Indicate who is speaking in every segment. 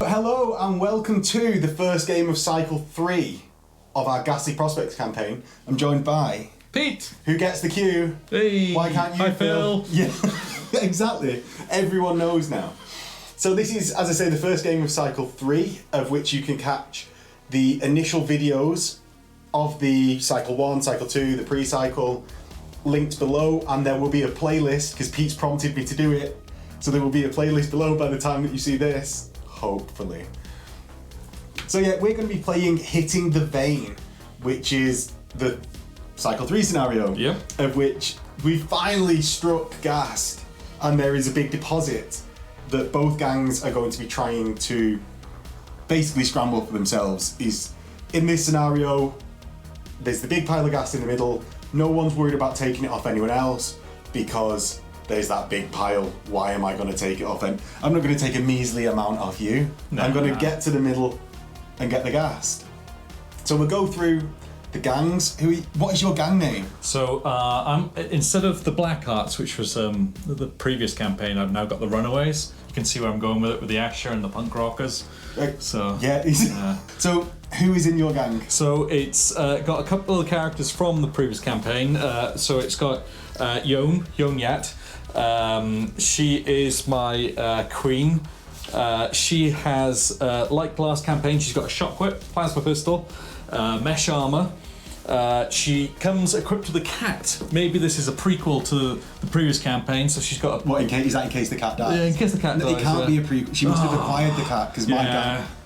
Speaker 1: Hello and welcome to the first game of Cycle 3 of our Ghastly Prospects campaign. I'm joined by...
Speaker 2: Pete!
Speaker 1: Who gets the cue?
Speaker 2: Hey!
Speaker 1: Why can't you,
Speaker 2: Hi, Phil?
Speaker 1: Yeah, exactly. Everyone knows now. So this is, as I say, the first game of Cycle 3, of which you can catch the initial videos of the Cycle 1, Cycle 2, the pre-cycle, linked below, and there will be a playlist, because Pete's prompted me to do it, so there will be a playlist below by the time that you see this. Hopefully. So yeah, we're going to be playing Hitting the Vein, which is the Cycle 3 scenario, of which we finally struck Ghast, and there is a big deposit that both gangs are going to be trying to basically scramble for themselves. Is in this scenario, there's the big pile of gas in the middle, no one's worried about taking it off anyone else, because there's that big pile. Why am I going to take it off? And I'm not going to take a measly amount off you. No, I'm going to get to the middle and get the gas. So we'll go through the gangs. What is your gang name?
Speaker 2: So I'm instead of the Black Hearts, which was the previous campaign, I've now got the Runaways. You can see where I'm going with it, with the Escher and the punk rockers. So
Speaker 1: yeah. So who is in your gang?
Speaker 2: So it's got a couple of characters from the previous campaign. So it's got Young Yat. She is my queen. She has, like last campaign, she's got a shock whip, plasma pistol, mesh armor. She comes equipped with a cat. Maybe this is a prequel to the previous campaign, so she's got a...
Speaker 1: What, is that in case the cat dies?
Speaker 2: Yeah, in case the cat dies.
Speaker 1: It can't be a prequel. She must have acquired the cat, because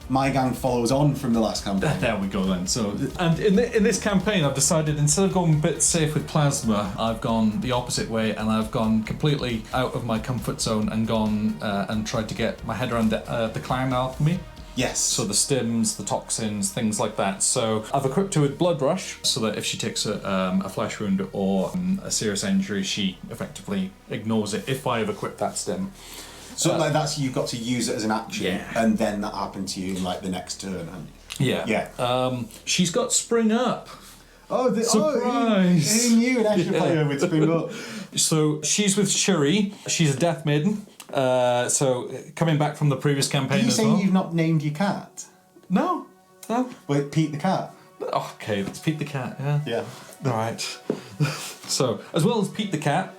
Speaker 1: my gang follows on from the last campaign.
Speaker 2: There we go then. So, and in this campaign, I've decided instead of going a bit safe with plasma, I've gone the opposite way, and I've gone completely out of my comfort zone and gone and tried to get my head around the clan alchemy.
Speaker 1: Yes.
Speaker 2: So the stims, the toxins, things like that. So I've equipped her with Blood Rush, so that if she takes a flesh wound or a serious injury, she effectively ignores it if I have equipped that stim.
Speaker 1: So like that's, you've got to use it as an action, and then that happened to you in like the next turn.
Speaker 2: Yeah. She's got Spring Up.
Speaker 1: Oh,
Speaker 2: surprise!
Speaker 1: Who knew an Escher player with Spring Up?
Speaker 2: So she's with Shuri. She's a Death Maiden. So coming back from the previous campaign as well.
Speaker 1: Are you saying you've not named your cat?
Speaker 2: No.
Speaker 1: Wait, Pete the cat.
Speaker 2: Okay, let's Pete the cat.
Speaker 1: Yeah.
Speaker 2: All right. So as well as Pete the cat,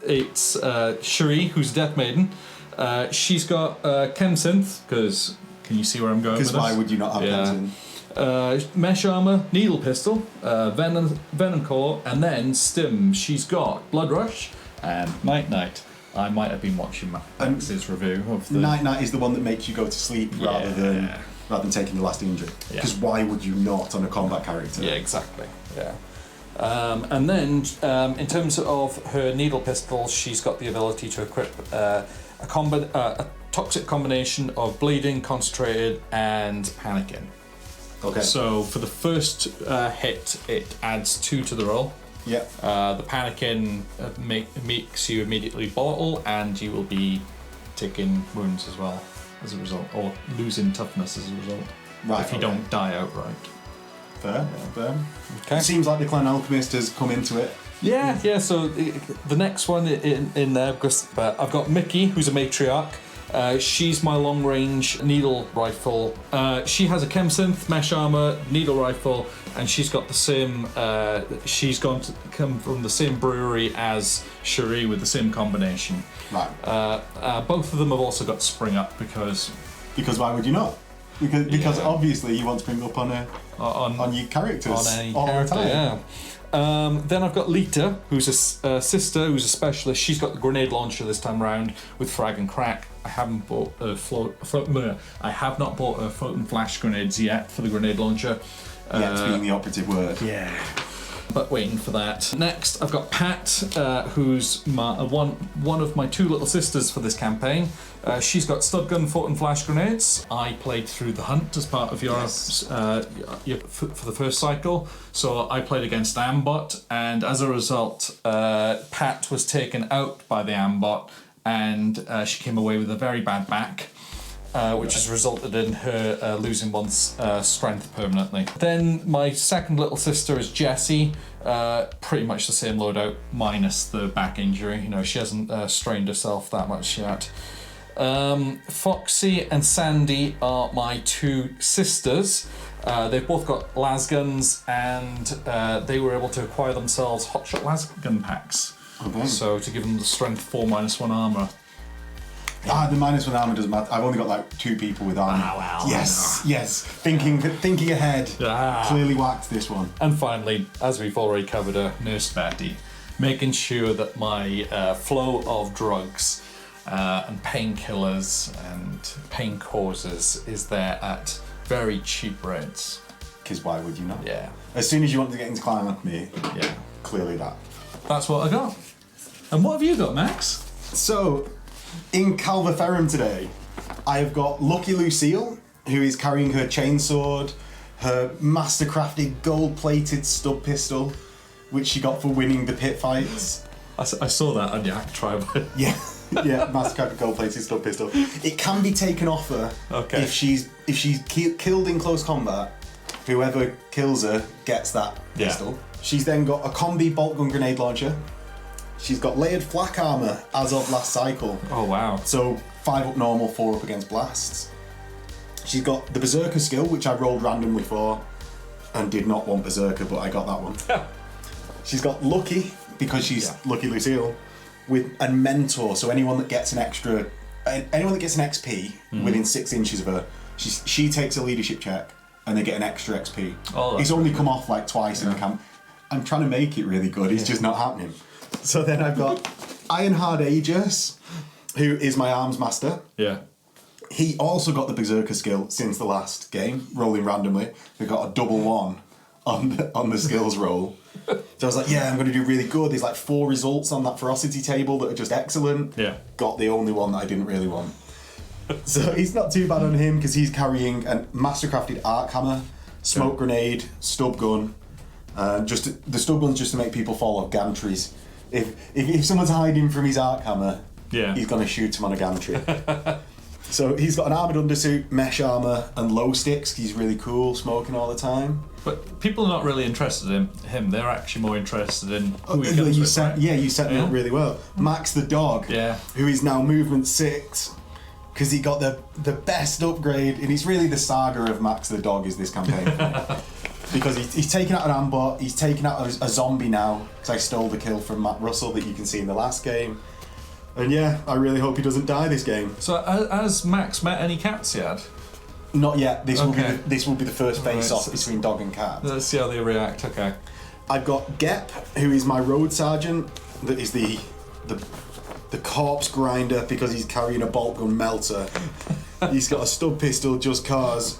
Speaker 2: it's Shuri, who's a Death Maiden. She's got Chemsynth, because can you see where I'm going with this?
Speaker 1: Because why would you not have Chemsynth?
Speaker 2: Mesh armor, needle pistol, venom core, and then stim. She's got Blood Rush and Night. I might have been watching Max's review of the...
Speaker 1: Night is the one that makes you go to sleep rather than taking the last injury. Because why would you not on a combat character?
Speaker 2: Yeah, exactly. Yeah. And then, in terms of her needle pistol, she's got the ability to equip a toxic combination of bleeding, concentrated, and panicking.
Speaker 1: Okay.
Speaker 2: So for the first hit, it adds 2 to the roll.
Speaker 1: Yeah.
Speaker 2: The panicking makes you immediately volatile, and you will be taking wounds as well as a result, or losing toughness as a result.
Speaker 1: Right.
Speaker 2: If you don't die outright.
Speaker 1: Fair.
Speaker 2: Okay.
Speaker 1: It seems like the Clan Alchemist has come into it.
Speaker 2: Yeah. So the next one in there, because I've got Mickey, who's a matriarch. She's my long-range needle rifle. She has a Chemsynth, mesh armor, needle rifle, and she's got the same. She's come from the same brewery as Shuri with the same combination.
Speaker 1: Right.
Speaker 2: Both of them have also got Spring Up because
Speaker 1: why would you not? Because obviously you want to Spring Up on your characters
Speaker 2: on any
Speaker 1: all
Speaker 2: character.
Speaker 1: the time.
Speaker 2: Yeah. Then I've got Lita, who's a sister, who's a specialist. She's got the grenade launcher this time round with frag and crack. I haven't bought I have not bought a floating flash grenades yet for the grenade launcher.
Speaker 1: Yet being the operative word.
Speaker 2: Yeah. But waiting for that. Next, I've got Pat, who's one of my 2 little sisters for this campaign. She's got stud gun, floating flash grenades. I played through the hunt as part of your for the first cycle, so I played against Ambot, and as a result, Pat was taken out by the Ambot, and she came away with a very bad back. Which has resulted in her losing 1 strength permanently. Then my second little sister is Jessie, pretty much the same loadout minus the back injury. You know, she hasn't strained herself that much yet. Foxy and Sandy are my two sisters. They've both got lasguns, and they were able to acquire themselves hotshot lasgun packs.
Speaker 1: Okay.
Speaker 2: So to give them the strength 4 -1 armor.
Speaker 1: The -1 armor doesn't matter. I've only got like 2 people with armor.
Speaker 2: Wow.
Speaker 1: Yes. Thinking ahead. Clearly whacked this one.
Speaker 2: And finally, as we've already covered, Nurse Betty, making sure that my flow of drugs and painkillers and pain causes is there at very cheap rates.
Speaker 1: Because why would you not?
Speaker 2: Yeah.
Speaker 1: As soon as you want to get into climb with me,
Speaker 2: Yeah.
Speaker 1: clearly that.
Speaker 2: That's what I got. And what have you got, Max?
Speaker 1: So, in Calva Ferrum today, I have got Lucky Lucille, who is carrying her chainsword, her mastercrafted gold-plated stub pistol, which she got for winning the pit fights.
Speaker 2: I saw that on Yak Tribe.
Speaker 1: Yeah, mastercrafted gold-plated stub pistol. It can be taken off her if she's killed in close combat. Whoever kills her gets that pistol. She's then got a combi bolt gun grenade launcher. She's got layered flak armor as of last cycle.
Speaker 2: Oh wow.
Speaker 1: So 5 up normal, 4 up against blasts. She's got the Berserker skill, which I rolled randomly for and did not want Berserker, but I got that one. She's got Lucky, because she's Lucky Lucille, and Mentor, so anyone that gets an XP within 6 inches of her, she takes a leadership check and they get an extra XP.
Speaker 2: Oh,
Speaker 1: it's only come off like twice in the camp. I'm trying to make it really good, it's just not happening. So then I've got Ironhard Aegis, who is my arms master.
Speaker 2: Yeah.
Speaker 1: He also got the Berserker skill since the last game, rolling randomly. We got a double 1 on the skills roll. So I was like, yeah, I'm going to do really good. There's like 4 results on that ferocity table that are just excellent.
Speaker 2: Yeah.
Speaker 1: Got the only one that I didn't really want. So he's not too bad on him because he's carrying a mastercrafted arc hammer, smoke grenade, stub gun. The stub gun's just to make people fall off gantries. If someone's hiding from his arc hammer, he's going to shoot him on a gantry. So he's got an armoured undersuit, mesh armour, and low sticks. He's really cool, smoking all the time.
Speaker 2: But people are not really interested in him. They're actually more interested in who he kills
Speaker 1: you
Speaker 2: with,
Speaker 1: set,
Speaker 2: right?
Speaker 1: Yeah, you set me up really well. Max the dog, who is now movement 6, because he got the best upgrade, and it's really the saga of Max the dog is this campaign. Because he's taken out an Ambot, he's taken out a zombie now, because I stole the kill from Matt Russell that you can see in the last game. And yeah, I really hope he doesn't die this game.
Speaker 2: So has Max met any cats yet?
Speaker 1: Not yet. This will be the first face-off between dog and cat.
Speaker 2: Let's see how they react. Okay.
Speaker 1: I've got Gep, who is my road sergeant. That is the corpse grinder because he's carrying a bolt gun melter. He's got a stub pistol just cause.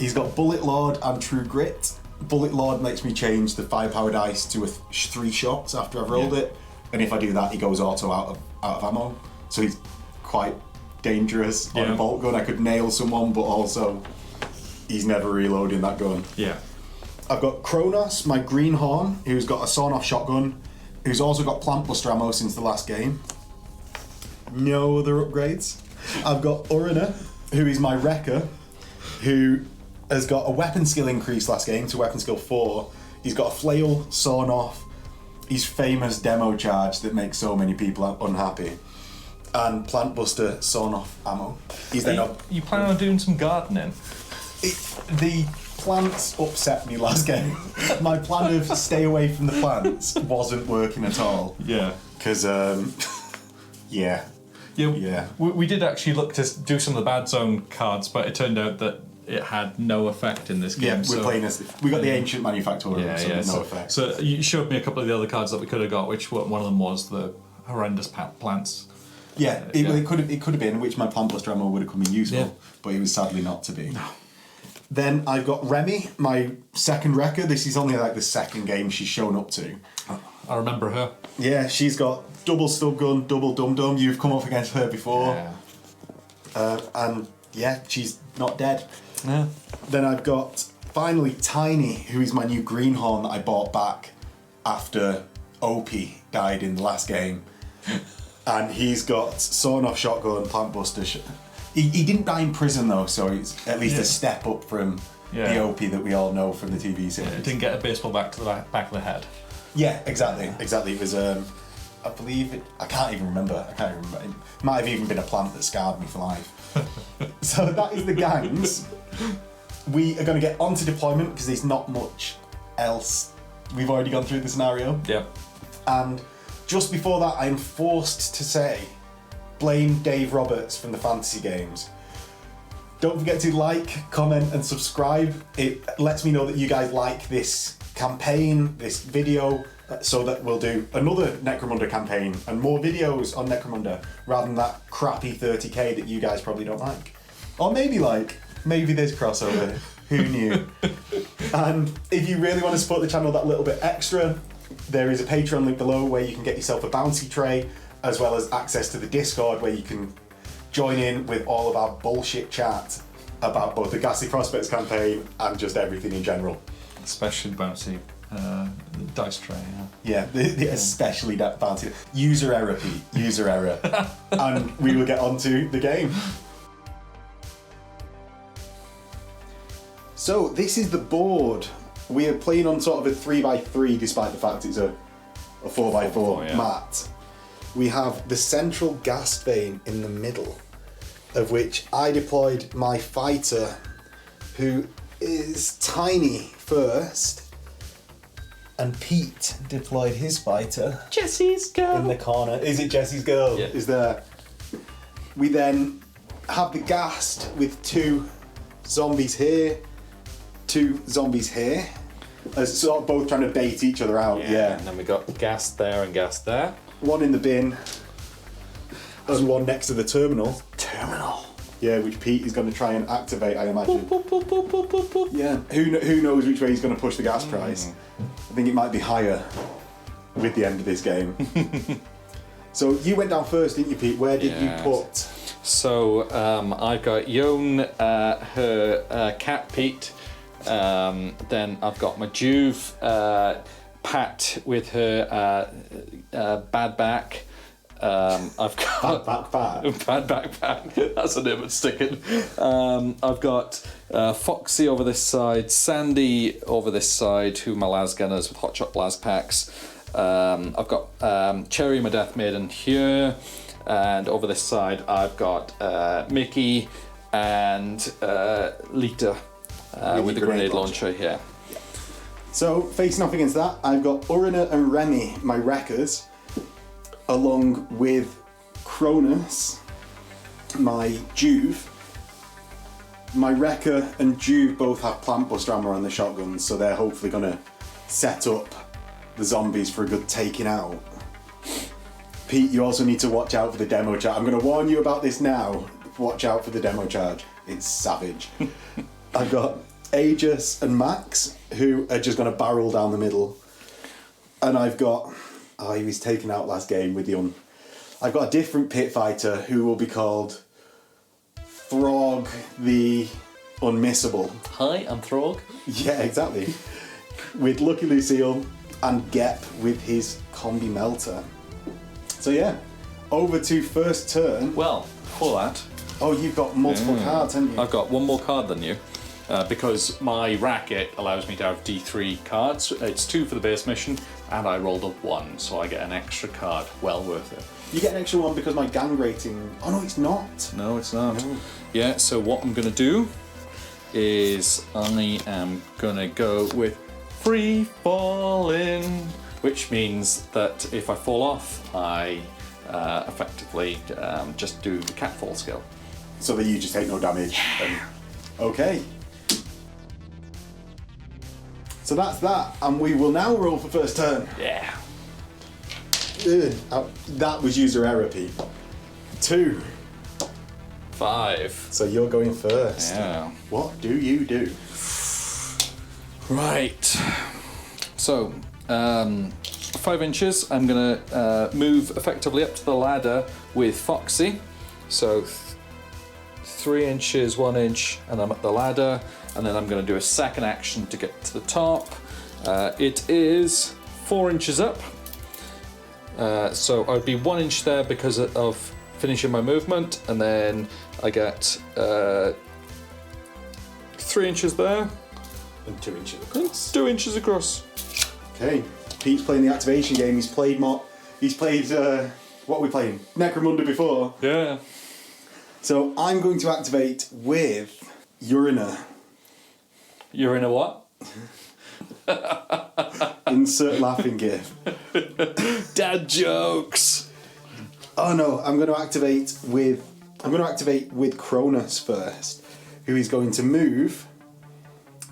Speaker 1: He's got Bullet Lord and True Grit. Bullet Lord makes me change the firepower dice to 3 shots after I've rolled it, and if I do that, he goes auto out of ammo. So he's quite dangerous on a bolt gun. I could nail someone, but also he's never reloading that gun.
Speaker 2: Yeah.
Speaker 1: I've got Kronos, my greenhorn, who's got a sawn-off shotgun, who's also got plant buster ammo since the last game. No other upgrades. I've got Urina, who is my wrecker, who has got a weapon skill increase last game to weapon skill 4. He's got a flail, sawn off, his famous demo charge that makes so many people unhappy, and plant buster sawn off ammo. He's then
Speaker 2: you plan on doing some gardening?
Speaker 1: The plants upset me last game. My plan of stay away from the plants wasn't working at all.
Speaker 2: Yeah.
Speaker 1: Because, Yeah.
Speaker 2: We did actually look to do some of the bad zone cards, but it turned out that it had no effect in this game.
Speaker 1: Yeah, we're playing as... We got the Ancient Manufacturer, no effect.
Speaker 2: So you showed me a couple of the other cards that we could have got, which one of them was the horrendous plants.
Speaker 1: Yeah, it could have been, which my plant buster ammo would have come in useful, but it was sadly not to be. No. Then I've got Remy, my second wrecker. This is only like the second game she's shown up to.
Speaker 2: I remember her.
Speaker 1: Yeah, she's got double stub gun, double dum-dum. You've come up against her before.
Speaker 2: Yeah.
Speaker 1: And yeah, she's not dead.
Speaker 2: Yeah.
Speaker 1: Then I've got, finally, Tiny, who is my new greenhorn that I bought back after Opie died in the last game. And he's got sawn-off shotgun, plant buster. He didn't die in prison, though, so it's at least a step up from the Opie that we all know from the TV series.
Speaker 2: Didn't get a baseball bat to the back of the head.
Speaker 1: Yeah, exactly. It was I believe it. I can't even remember. It might have even been a plant that scarred me for life. So that is the gangs. We are going to get onto deployment because there's not much else. We've already gone through the scenario.
Speaker 2: Yep.
Speaker 1: And just before that, I am forced to say, blame Dave Roberts from the fantasy games. Don't forget to like, comment, and subscribe. It lets me know that you guys like this campaign, this video, so that we'll do another Necromunda campaign and more videos on Necromunda rather than that crappy 30k that you guys probably don't like. Or maybe maybe there's crossover, who knew? And if you really want to support the channel that little bit extra, there is a Patreon link below where you can get yourself a bounty tray, as well as access to the Discord where you can join in with all of our bullshit chat about both the Ghastly Prospects campaign and just everything in general.
Speaker 2: Especially bouncy dice tray.
Speaker 1: Yeah, the especially that bounty. User error, Pete. User error. And we will get on to the game. So this is the board. We are playing on sort of a 3x3 despite the fact it's a 4x4 mat. We have the central gas vein in the middle, of which I deployed my fighter, who is tiny first, and Pete deployed his fighter.
Speaker 2: Jesse's girl.
Speaker 1: In the corner. Is it Jesse's girl?
Speaker 2: Yeah.
Speaker 1: Is there? We then have the ghast with 2 zombies here, 2 zombies here. Sort of both trying to bait each other out. Yeah.
Speaker 2: And then we got gas there and gas there.
Speaker 1: One in the bin, and one next to the terminal.
Speaker 2: Terminal.
Speaker 1: Yeah, which Pete is going to try and activate, I imagine. Yeah. Who knows which way he's going to push the gas price? I think it might be higher with the end of this game. So you went down first, didn't you, Pete? Where did you put?
Speaker 2: So I've got Yon, her cat Pete. Then I've got my Juve, Pat with her bad back. I've got bad back. That's a name that's sticking. I've got Foxy over this side, Sandy over this side, who are my las gunners with hotshot las packs. I've got Cherry, my death maiden, here, and over this side I've got Mickey and Lita with the grenade launcher here.
Speaker 1: So facing off against that, I've got Urina and Remy, my wreckers, along with Cronus, my Juve. My Wrecker and Juve both have plant buster ammo on the shotguns, so they're hopefully going to set up the zombies for a good taking out. Pete, you also need to watch out for the demo charge. I'm going to warn you about this now. Watch out for the demo charge. It's savage. I've got Aegis and Max, who are just going to barrel down the middle. And I've got... Oh, he was taken out last game with the I've got a different pit fighter who will be called Throg the Unmissable.
Speaker 2: Hi, I'm Throg.
Speaker 1: Yeah, exactly. With Lucky Lucille and Gep with his combi melter. So yeah, over to first turn.
Speaker 2: Well, for that...
Speaker 1: Oh, you've got multiple cards, haven't you?
Speaker 2: I've got one more card than you. Because my racket allows me to have D3 cards. It's 2 for the base mission, and I rolled a 1, so I get an extra card. Well worth it.
Speaker 1: You get an extra one because my gang rating... Oh no, it's not.
Speaker 2: No, it's not.
Speaker 1: No.
Speaker 2: Yeah, so what I'm going to do is I am going to go with free falling, which means that if I fall off, I effectively just do the catfall skill.
Speaker 1: So that you just take no damage. Okay. So that's that, and we will now roll for first turn.
Speaker 2: Yeah.
Speaker 1: That was user error, Pete. 2.
Speaker 2: 5.
Speaker 1: So you're going first.
Speaker 2: Yeah.
Speaker 1: What do you do?
Speaker 2: Right. So, 5 inches, I'm going to move effectively up to the ladder with Foxy. So 3 inches, 1 inch, and I'm at the ladder. And then I'm going to do a second action to get to the top. It is 4 inches up. So I'd be 1 inch there because of finishing my movement. And then I get 3 inches there.
Speaker 1: And 2 inches across.
Speaker 2: 2 inches across.
Speaker 1: Okay. Pete's playing the activation game. He's played more. He's played, what are we playing? Necromunda before.
Speaker 2: Yeah.
Speaker 1: So I'm going to activate with Urina.
Speaker 2: You're in a what?
Speaker 1: Insert laughing gif.
Speaker 2: Dad jokes.
Speaker 1: Oh no, I'm going to activate with Cronus first, who is going to move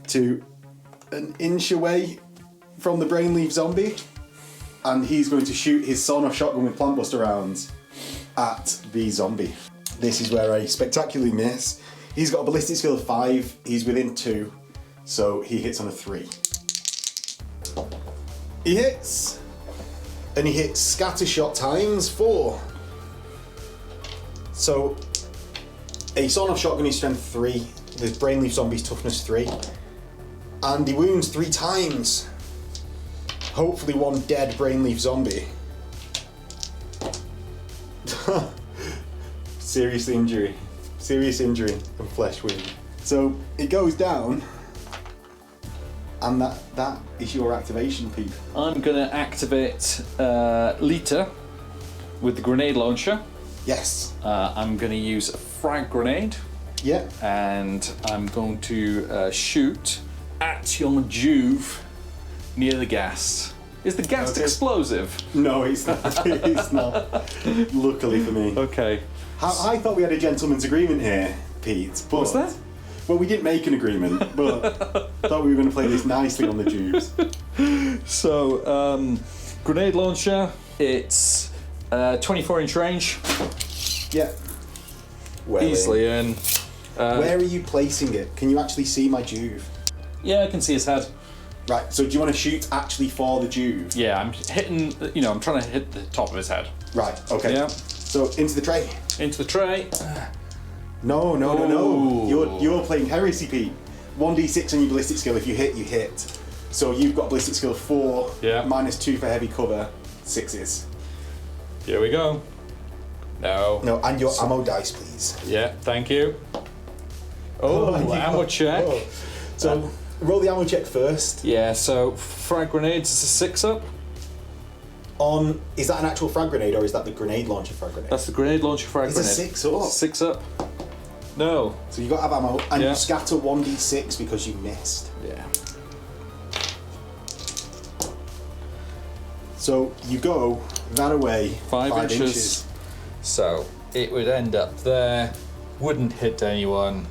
Speaker 1: to an inch away from the Brainleaf zombie, and he's going to shoot his sawn-off shotgun with plant buster rounds at the zombie. This is where I spectacularly miss. He's got a ballistic skill of 5, he's within 2, so he hits on a 3. He hits, and he hits scatter shot times 4. So, a sawn-off shotgun is strength 3, the Brainleaf zombie's toughness 3, and he wounds 3 times. Hopefully one dead Brainleaf zombie. Serious injury and flesh wound. So it goes down, and that is your activation, Pete.
Speaker 2: I'm gonna activate Lita with the grenade launcher.
Speaker 1: Yes.
Speaker 2: I'm gonna use a frag grenade.
Speaker 1: Yeah.
Speaker 2: And I'm going to shoot at your Juve near the ghast. Is the ghast explosive?
Speaker 1: No, it's not. It's not. Luckily for me.
Speaker 2: Okay.
Speaker 1: I thought we had a gentleman's agreement here, Pete. But,
Speaker 2: what's that?
Speaker 1: Well, we didn't make an agreement, but thought we were going to play this nicely on the Jubes.
Speaker 2: So, grenade launcher. It's 24-inch range.
Speaker 1: Yeah. Well
Speaker 2: easily in.
Speaker 1: Where are you placing it? Can you actually see my Juve?
Speaker 2: Yeah, I can see his head.
Speaker 1: Right, so do you want to shoot actually for the Juve?
Speaker 2: Yeah, I'm hitting, I'm trying to hit the top of his head.
Speaker 1: Right, okay.
Speaker 2: Yeah.
Speaker 1: So, into the tray.
Speaker 2: Into the tray.
Speaker 1: No. You're playing Heresy, Pete. 1d6 on your ballistic skill. If you hit, you hit. So you've got a ballistic skill of 4,
Speaker 2: yeah.
Speaker 1: -2 for heavy cover, 6s.
Speaker 2: Here we go. No.
Speaker 1: No, and your ammo dice, please.
Speaker 2: Yeah, thank you. Ammo check.
Speaker 1: Oh. So, roll the ammo check first.
Speaker 2: Yeah, so frag grenades is a 6-up.
Speaker 1: Is that an actual frag grenade or is that the grenade launcher frag grenade?
Speaker 2: That's the grenade launcher frag grenade.
Speaker 1: It's a 6-up.
Speaker 2: 6-up. No.
Speaker 1: So you got to have ammo, and
Speaker 2: yeah.
Speaker 1: you scatter 1d6 because you missed.
Speaker 2: Yeah.
Speaker 1: So you go that away
Speaker 2: 5 inches. So it would end up there. Wouldn't hit anyone.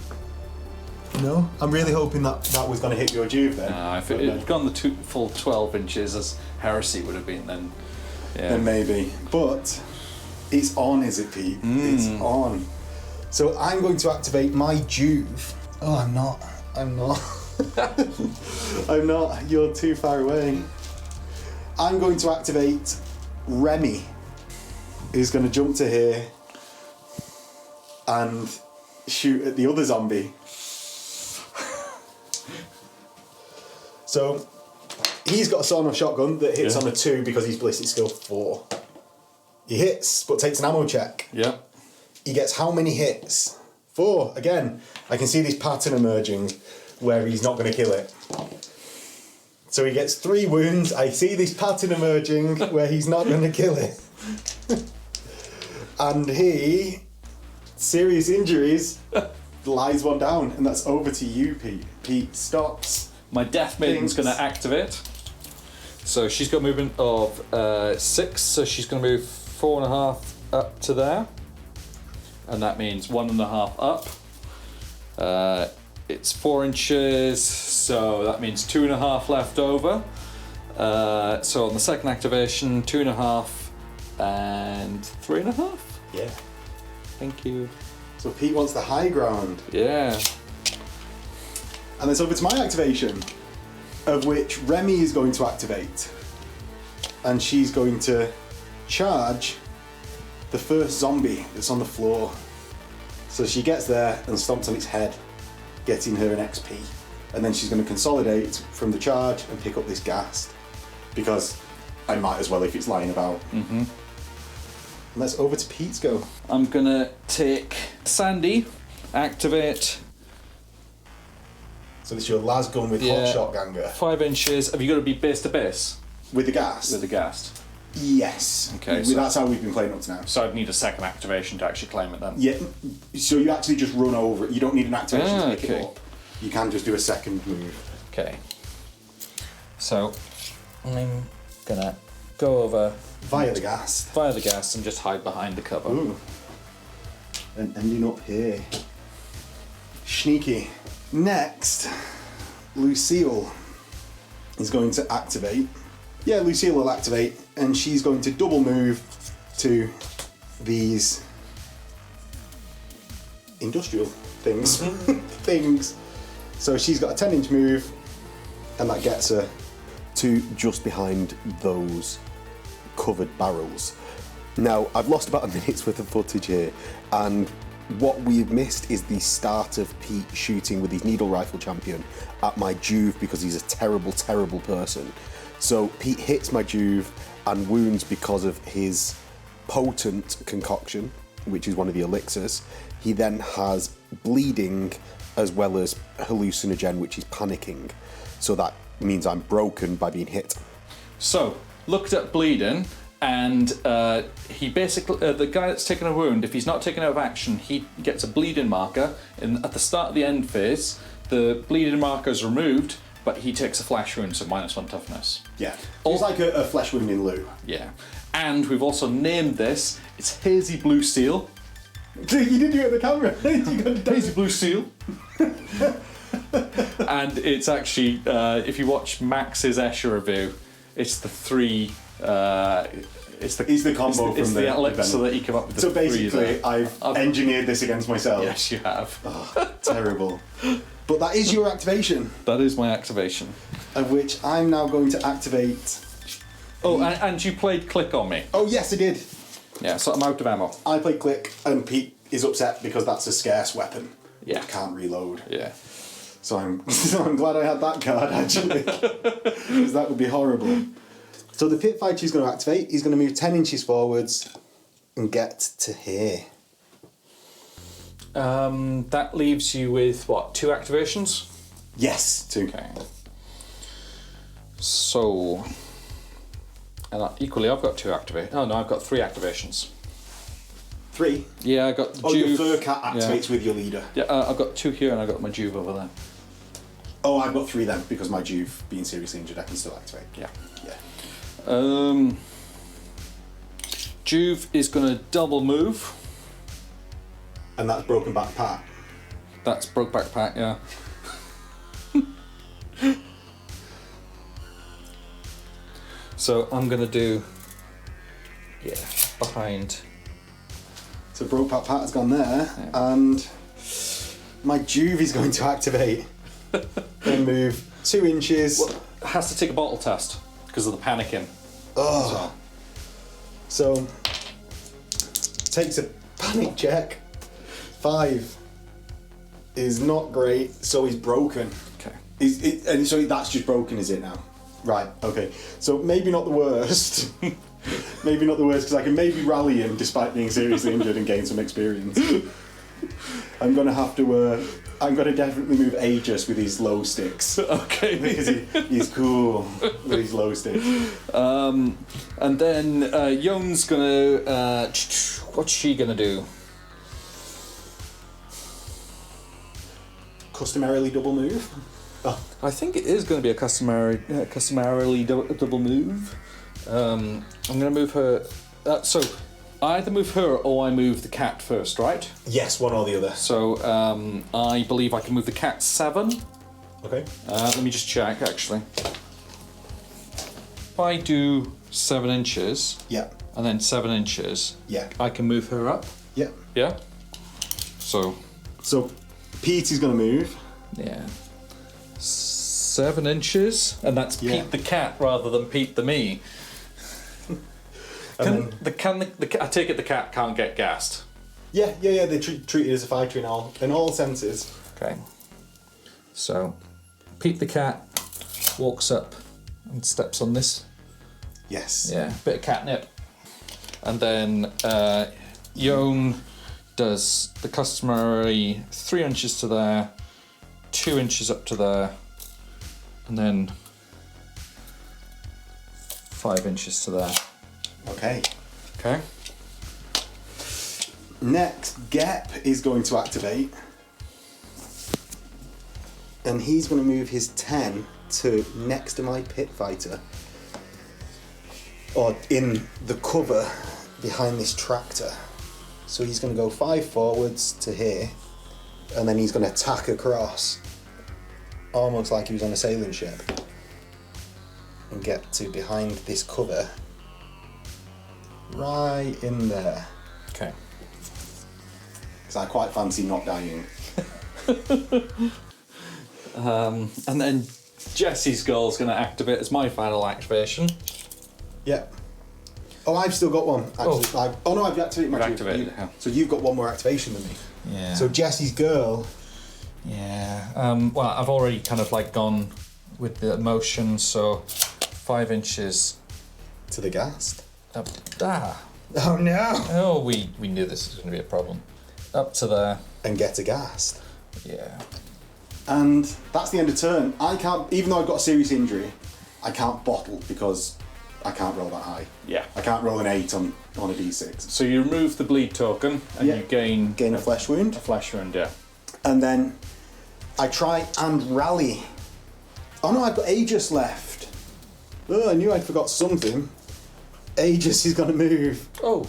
Speaker 1: No, I'm really hoping that was going to hit your Juve then.
Speaker 2: If it had gone the full 12 inches as Heresy would have been, then yeah.
Speaker 1: Then maybe. But it's on, is it, Pete? It's on. So I'm going to activate my Juve. Oh, I'm not. I'm not. You're too far away. I'm going to activate Remy, who's going to jump to here and shoot at the other zombie. So he's got a sawn-off shotgun that hits on a 2 because he's ballistic skill 4. He hits, but takes an ammo check.
Speaker 2: Yeah.
Speaker 1: He gets how many hits? 4. Again, I can see this pattern emerging where he's not going to kill it. So he gets 3 wounds. I see this pattern emerging where he's not going to kill it. And he, serious injuries, lies one down. And that's over to you, Pete. Pete stops.
Speaker 2: My Death Maiden's going to activate. So she's got movement of 6, so she's going to move 4.5 up to there. And that means 1.5 up. It's 4 inches, so that means 2.5 left over. So on the second activation, 2.5 and 3.5.
Speaker 1: Yeah.
Speaker 2: Thank you.
Speaker 1: So Pete wants the high ground.
Speaker 2: Yeah.
Speaker 1: And it's over to my activation, of which Remy is going to activate. And she's going to charge the first zombie that's on the floor. So she gets there and stomps on its head, getting her an XP. And then she's going to consolidate from the charge and pick up this ghast. Because I might as well if it's lying about.
Speaker 2: Mm-hmm.
Speaker 1: And that's over to Pete's go.
Speaker 2: I'm going to take Sandy, activate.
Speaker 1: So this is your las gun with hot shot ganger.
Speaker 2: 5 inches. Have you got to be base to base?
Speaker 1: With the ghast?
Speaker 2: With the ghast.
Speaker 1: Yes.
Speaker 2: Okay,
Speaker 1: That's how we've been playing up to now.
Speaker 2: So I'd need a second activation to actually claim it then.
Speaker 1: Yeah. So you actually just run over it. You don't need an activation to pick
Speaker 2: okay.
Speaker 1: it up. You can just do a second move.
Speaker 2: Okay. So I'm gonna go over
Speaker 1: Via the ghast.
Speaker 2: and just hide behind the cover.
Speaker 1: Ooh. And ending up here. Sneaky. Next, Lucille is going to activate. Yeah, Lucille will activate, and she's going to double move to these industrial things. things. So she's got a 10-inch move, and that gets her to just behind those covered barrels. Now, I've lost about a minute's worth of footage here, and what we've missed is the start of Pete shooting with his needle rifle champion at my Juve because he's a terrible, terrible person. So Pete hits my Juve and wounds because of his potent concoction, which is one of the elixirs. He then has bleeding as well as hallucinogen, which is panicking. So that means I'm broken by being hit.
Speaker 2: So, looked at bleeding, and he basically, the guy that's taken a wound, if he's not taken out of action, he gets a bleeding marker. At the start of the end phase, the bleeding marker is removed, but he takes a flash wound, so -1 toughness.
Speaker 1: Yeah. It's like a flesh wound in lieu.
Speaker 2: Yeah. And we've also named this, it's Hazy Blue Steel.
Speaker 1: You did do it at the camera.
Speaker 2: Hazy Blue Steel. And it's actually, if you watch Max's Escher review, it's the three. It's the combo
Speaker 1: from
Speaker 2: the elixir that you come up with.
Speaker 1: So basically, I've engineered this against myself.
Speaker 2: Yes, you have.
Speaker 1: Oh, terrible. But that is your activation.
Speaker 2: That is my activation.
Speaker 1: Of which I'm now going to activate.
Speaker 2: Oh, and you played Click on me.
Speaker 1: Oh yes, I did.
Speaker 2: Yeah, so I'm out of ammo.
Speaker 1: I played Click, and Pete is upset because that's a scarce weapon.
Speaker 2: Yeah.
Speaker 1: I can't reload.
Speaker 2: Yeah.
Speaker 1: So I'm glad I had that card actually, because that would be horrible. So the pit fighter is going to activate. He's going to move 10 inches forwards and get to here.
Speaker 2: That leaves you with what? 2 activations?
Speaker 1: Yes, 2.
Speaker 2: Okay. So, and equally, I've got 2 activations. Oh no, I've got 3 activations.
Speaker 1: 3?
Speaker 2: Yeah, I got.
Speaker 1: Oh, your fur cat activates with your leader.
Speaker 2: Yeah, I've got 2 here, and I've got my Juve over there.
Speaker 1: Oh, I've got 3 then because my Juve being seriously injured, I can still activate.
Speaker 2: Yeah.
Speaker 1: Yeah.
Speaker 2: Juve is going to double move.
Speaker 1: And that's broken back Pat.
Speaker 2: That's broke back Pat, yeah. So I'm going to do, behind.
Speaker 1: So broke back Pat has gone there, and my Juve is going to activate. Then move 2 inches.
Speaker 2: Well, it has to take a bottle test because of the panicking.
Speaker 1: Oh. So takes a panic check. 5 is not great, so he's broken.
Speaker 2: Okay.
Speaker 1: And so that's just broken, is it now? Right. Okay. So maybe not the worst. Maybe not the worst because I can maybe rally him despite being seriously injured and gain some experience. I'm gonna have to. I'm gonna definitely move Aegis with his low sticks.
Speaker 2: Okay.
Speaker 1: Because he's cool with his low sticks.
Speaker 2: And then Yon's gonna. What's she gonna do?
Speaker 1: Customarily double move. Oh.
Speaker 2: I think it is going to be a customarily double move. I'm going to move her. So I either move her or I move the cat first, right?
Speaker 1: Yes, one or the other.
Speaker 2: So I believe I can move the cat 7.
Speaker 1: Okay.
Speaker 2: Let me just check, actually. If I do 7 inches,
Speaker 1: Yeah.
Speaker 2: and then 7 inches,
Speaker 1: Yeah.
Speaker 2: I can move her up.
Speaker 1: Yeah.
Speaker 2: Yeah. So
Speaker 1: Pete is going to move.
Speaker 2: yeah, 7 inches, and that's
Speaker 1: Yeah.
Speaker 2: Pete the cat rather than Pete the me. I take it the cat can't get gassed.
Speaker 1: Yeah. They treat it as a fighter in all senses.
Speaker 2: Okay. So, Pete the cat walks up and steps on this.
Speaker 1: Yes.
Speaker 2: Yeah, bit of catnip. And then Yon does the customary 3 inches to there, 2 inches up to there, and then 5 inches to there.
Speaker 1: Okay.
Speaker 2: Okay.
Speaker 1: Next, Gep is going to activate. And he's going to move his 10 to next to my pit fighter. Or in the cover behind this tractor. So he's going to go 5 forwards to here. And then he's going to tack across. Almost like he was on a sailing ship. And get to behind this cover. Right in there.
Speaker 2: Okay.
Speaker 1: Because I quite fancy not dying.
Speaker 2: And then Jesse's goal's going to activate as my final activation.
Speaker 1: Yep. Oh, I've still got one. Actually. No, I've activated my
Speaker 2: activated, yeah.
Speaker 1: So you've got one more activation than me.
Speaker 2: Yeah.
Speaker 1: So Jesse's girl.
Speaker 2: Yeah. Well, I've already kind of like gone with the motion, so 5 inches
Speaker 1: To the ghast.
Speaker 2: up. Ah.
Speaker 1: Oh no!
Speaker 2: Oh, we knew this was going to be a problem. Up to there.
Speaker 1: And get a ghast.
Speaker 2: Yeah.
Speaker 1: And that's the end of turn. I can't, even though I've got a serious injury, I can't bottle because I can't roll that high.
Speaker 2: Yeah.
Speaker 1: I can't roll an 8 on a d6.
Speaker 2: So you remove the bleed token and you gain
Speaker 1: a flesh wound.
Speaker 2: a flesh wound, yeah.
Speaker 1: And then I try and rally. Oh no, I've got Aegis left. Oh, I knew I'd forgot something. Aegis is going to move.
Speaker 2: Oh.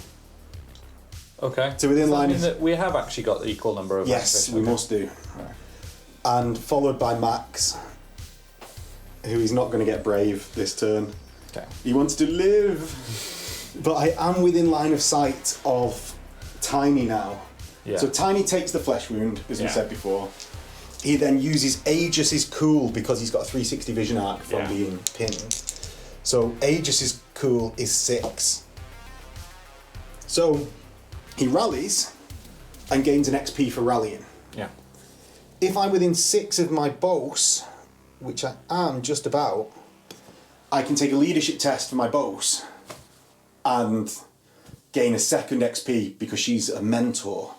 Speaker 2: Okay.
Speaker 1: So within line
Speaker 2: of... that we have actually got the equal number of
Speaker 1: Yes, we must do.
Speaker 2: Right.
Speaker 1: And followed by Max, who is not going to get brave this turn.
Speaker 2: Okay.
Speaker 1: He wants to live. But I am within line of sight of Tiny now.
Speaker 2: Yeah.
Speaker 1: So Tiny takes the flesh wound, as we
Speaker 2: Yeah.
Speaker 1: said before. He then uses Aegis' cool because he's got a 360 vision arc from being pinned. So Aegis' cool is 6. So he rallies and gains an XP for rallying.
Speaker 2: Yeah.
Speaker 1: If I'm within 6 of my boss, which I am just about, I can take a leadership test for my boss and gain a second XP because she's a mentor.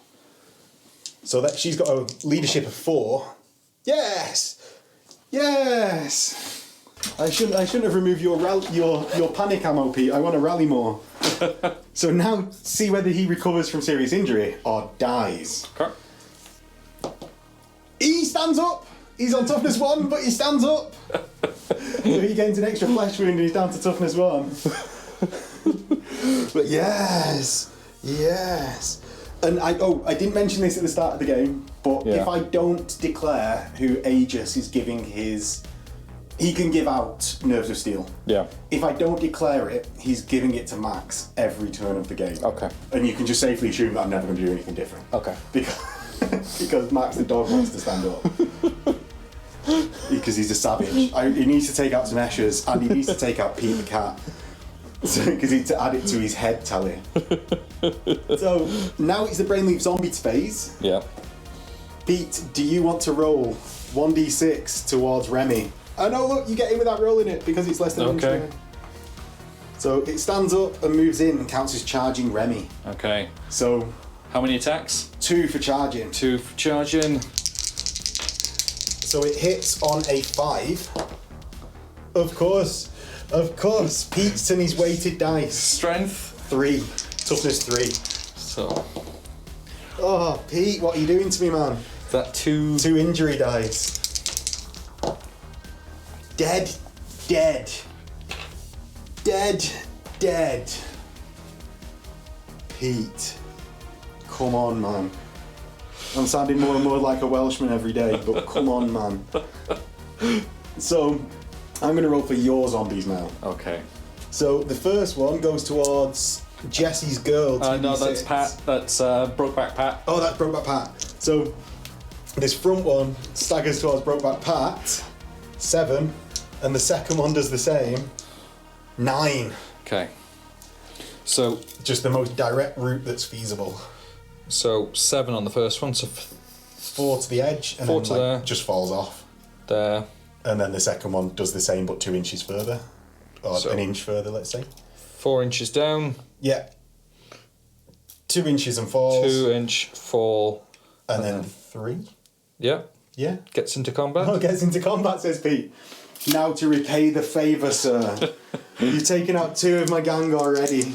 Speaker 1: So that she's got a leadership of 4. Yes! Yes! I shouldn't have removed your panic ammo, Pete. I want to rally more. So now see whether he recovers from serious injury or dies.
Speaker 2: Okay.
Speaker 1: He stands up! He's on toughness 1, but he stands up! So he gains an extra flesh wound and he's down to toughness 1. But yes! Yes! And I didn't mention this at the start of the game, but if I don't declare who Aegis is giving his... He can give out Nerves of Steel.
Speaker 2: Yeah.
Speaker 1: If I don't declare it, he's giving it to Max every turn of the game.
Speaker 2: Okay.
Speaker 1: And you can just safely assume that I'm never going to do anything different.
Speaker 2: Okay.
Speaker 1: Because Max the dog wants to stand up. Because he's a savage. He needs to take out some Eschers and he needs to take out Pete the cat. Because he to add it to his head tally. So now it's the Brain Leap Zombies phase.
Speaker 2: Yeah.
Speaker 1: Pete, do you want to roll 1d6 towards Remy? Oh no, look, you get in without rolling it because it's less than an
Speaker 2: Okay.
Speaker 1: inch. So it stands up and moves in and counts as charging Remy.
Speaker 2: Okay.
Speaker 1: So
Speaker 2: How many attacks?
Speaker 1: 2 for charging.
Speaker 2: 2 for charging.
Speaker 1: So it hits on a 5. Of course. Pete's and his weighted dice.
Speaker 2: Strength.
Speaker 1: 3. Toughness 3.
Speaker 2: So
Speaker 1: Oh, Pete, what are you doing to me, man?
Speaker 2: that 2.
Speaker 1: 2 injury dice. Dead. Pete. Come on, man. I'm sounding more and more like a Welshman every day, but come on, man. So, I'm going to roll for your zombies now.
Speaker 2: Okay.
Speaker 1: So, the first one goes towards Jesse's girl.
Speaker 2: No,
Speaker 1: 2d6.
Speaker 2: that's Pat. That's Brokeback Pat.
Speaker 1: Oh, that's Brokeback Pat. So, this front one staggers towards Brokeback Pat. 7. And the second one does the same. 9.
Speaker 2: Okay. So
Speaker 1: Just the most direct route that's feasible.
Speaker 2: 7 on the first one. So
Speaker 1: 4 to the edge, and
Speaker 2: 4
Speaker 1: then
Speaker 2: to there.
Speaker 1: just falls off.
Speaker 2: There.
Speaker 1: And then the second one does the same, but 2 inches further, or
Speaker 2: So-
Speaker 1: an inch further, let's say.
Speaker 2: 4 inches down.
Speaker 1: Yeah. 2 inches and falls.
Speaker 2: 2-inch fall.
Speaker 1: and then 3.
Speaker 2: Yeah.
Speaker 1: Yeah.
Speaker 2: Gets into combat.
Speaker 1: Oh, gets into combat, says Pete. Now to repay the favour, sir. You've taken out 2 of my gang already.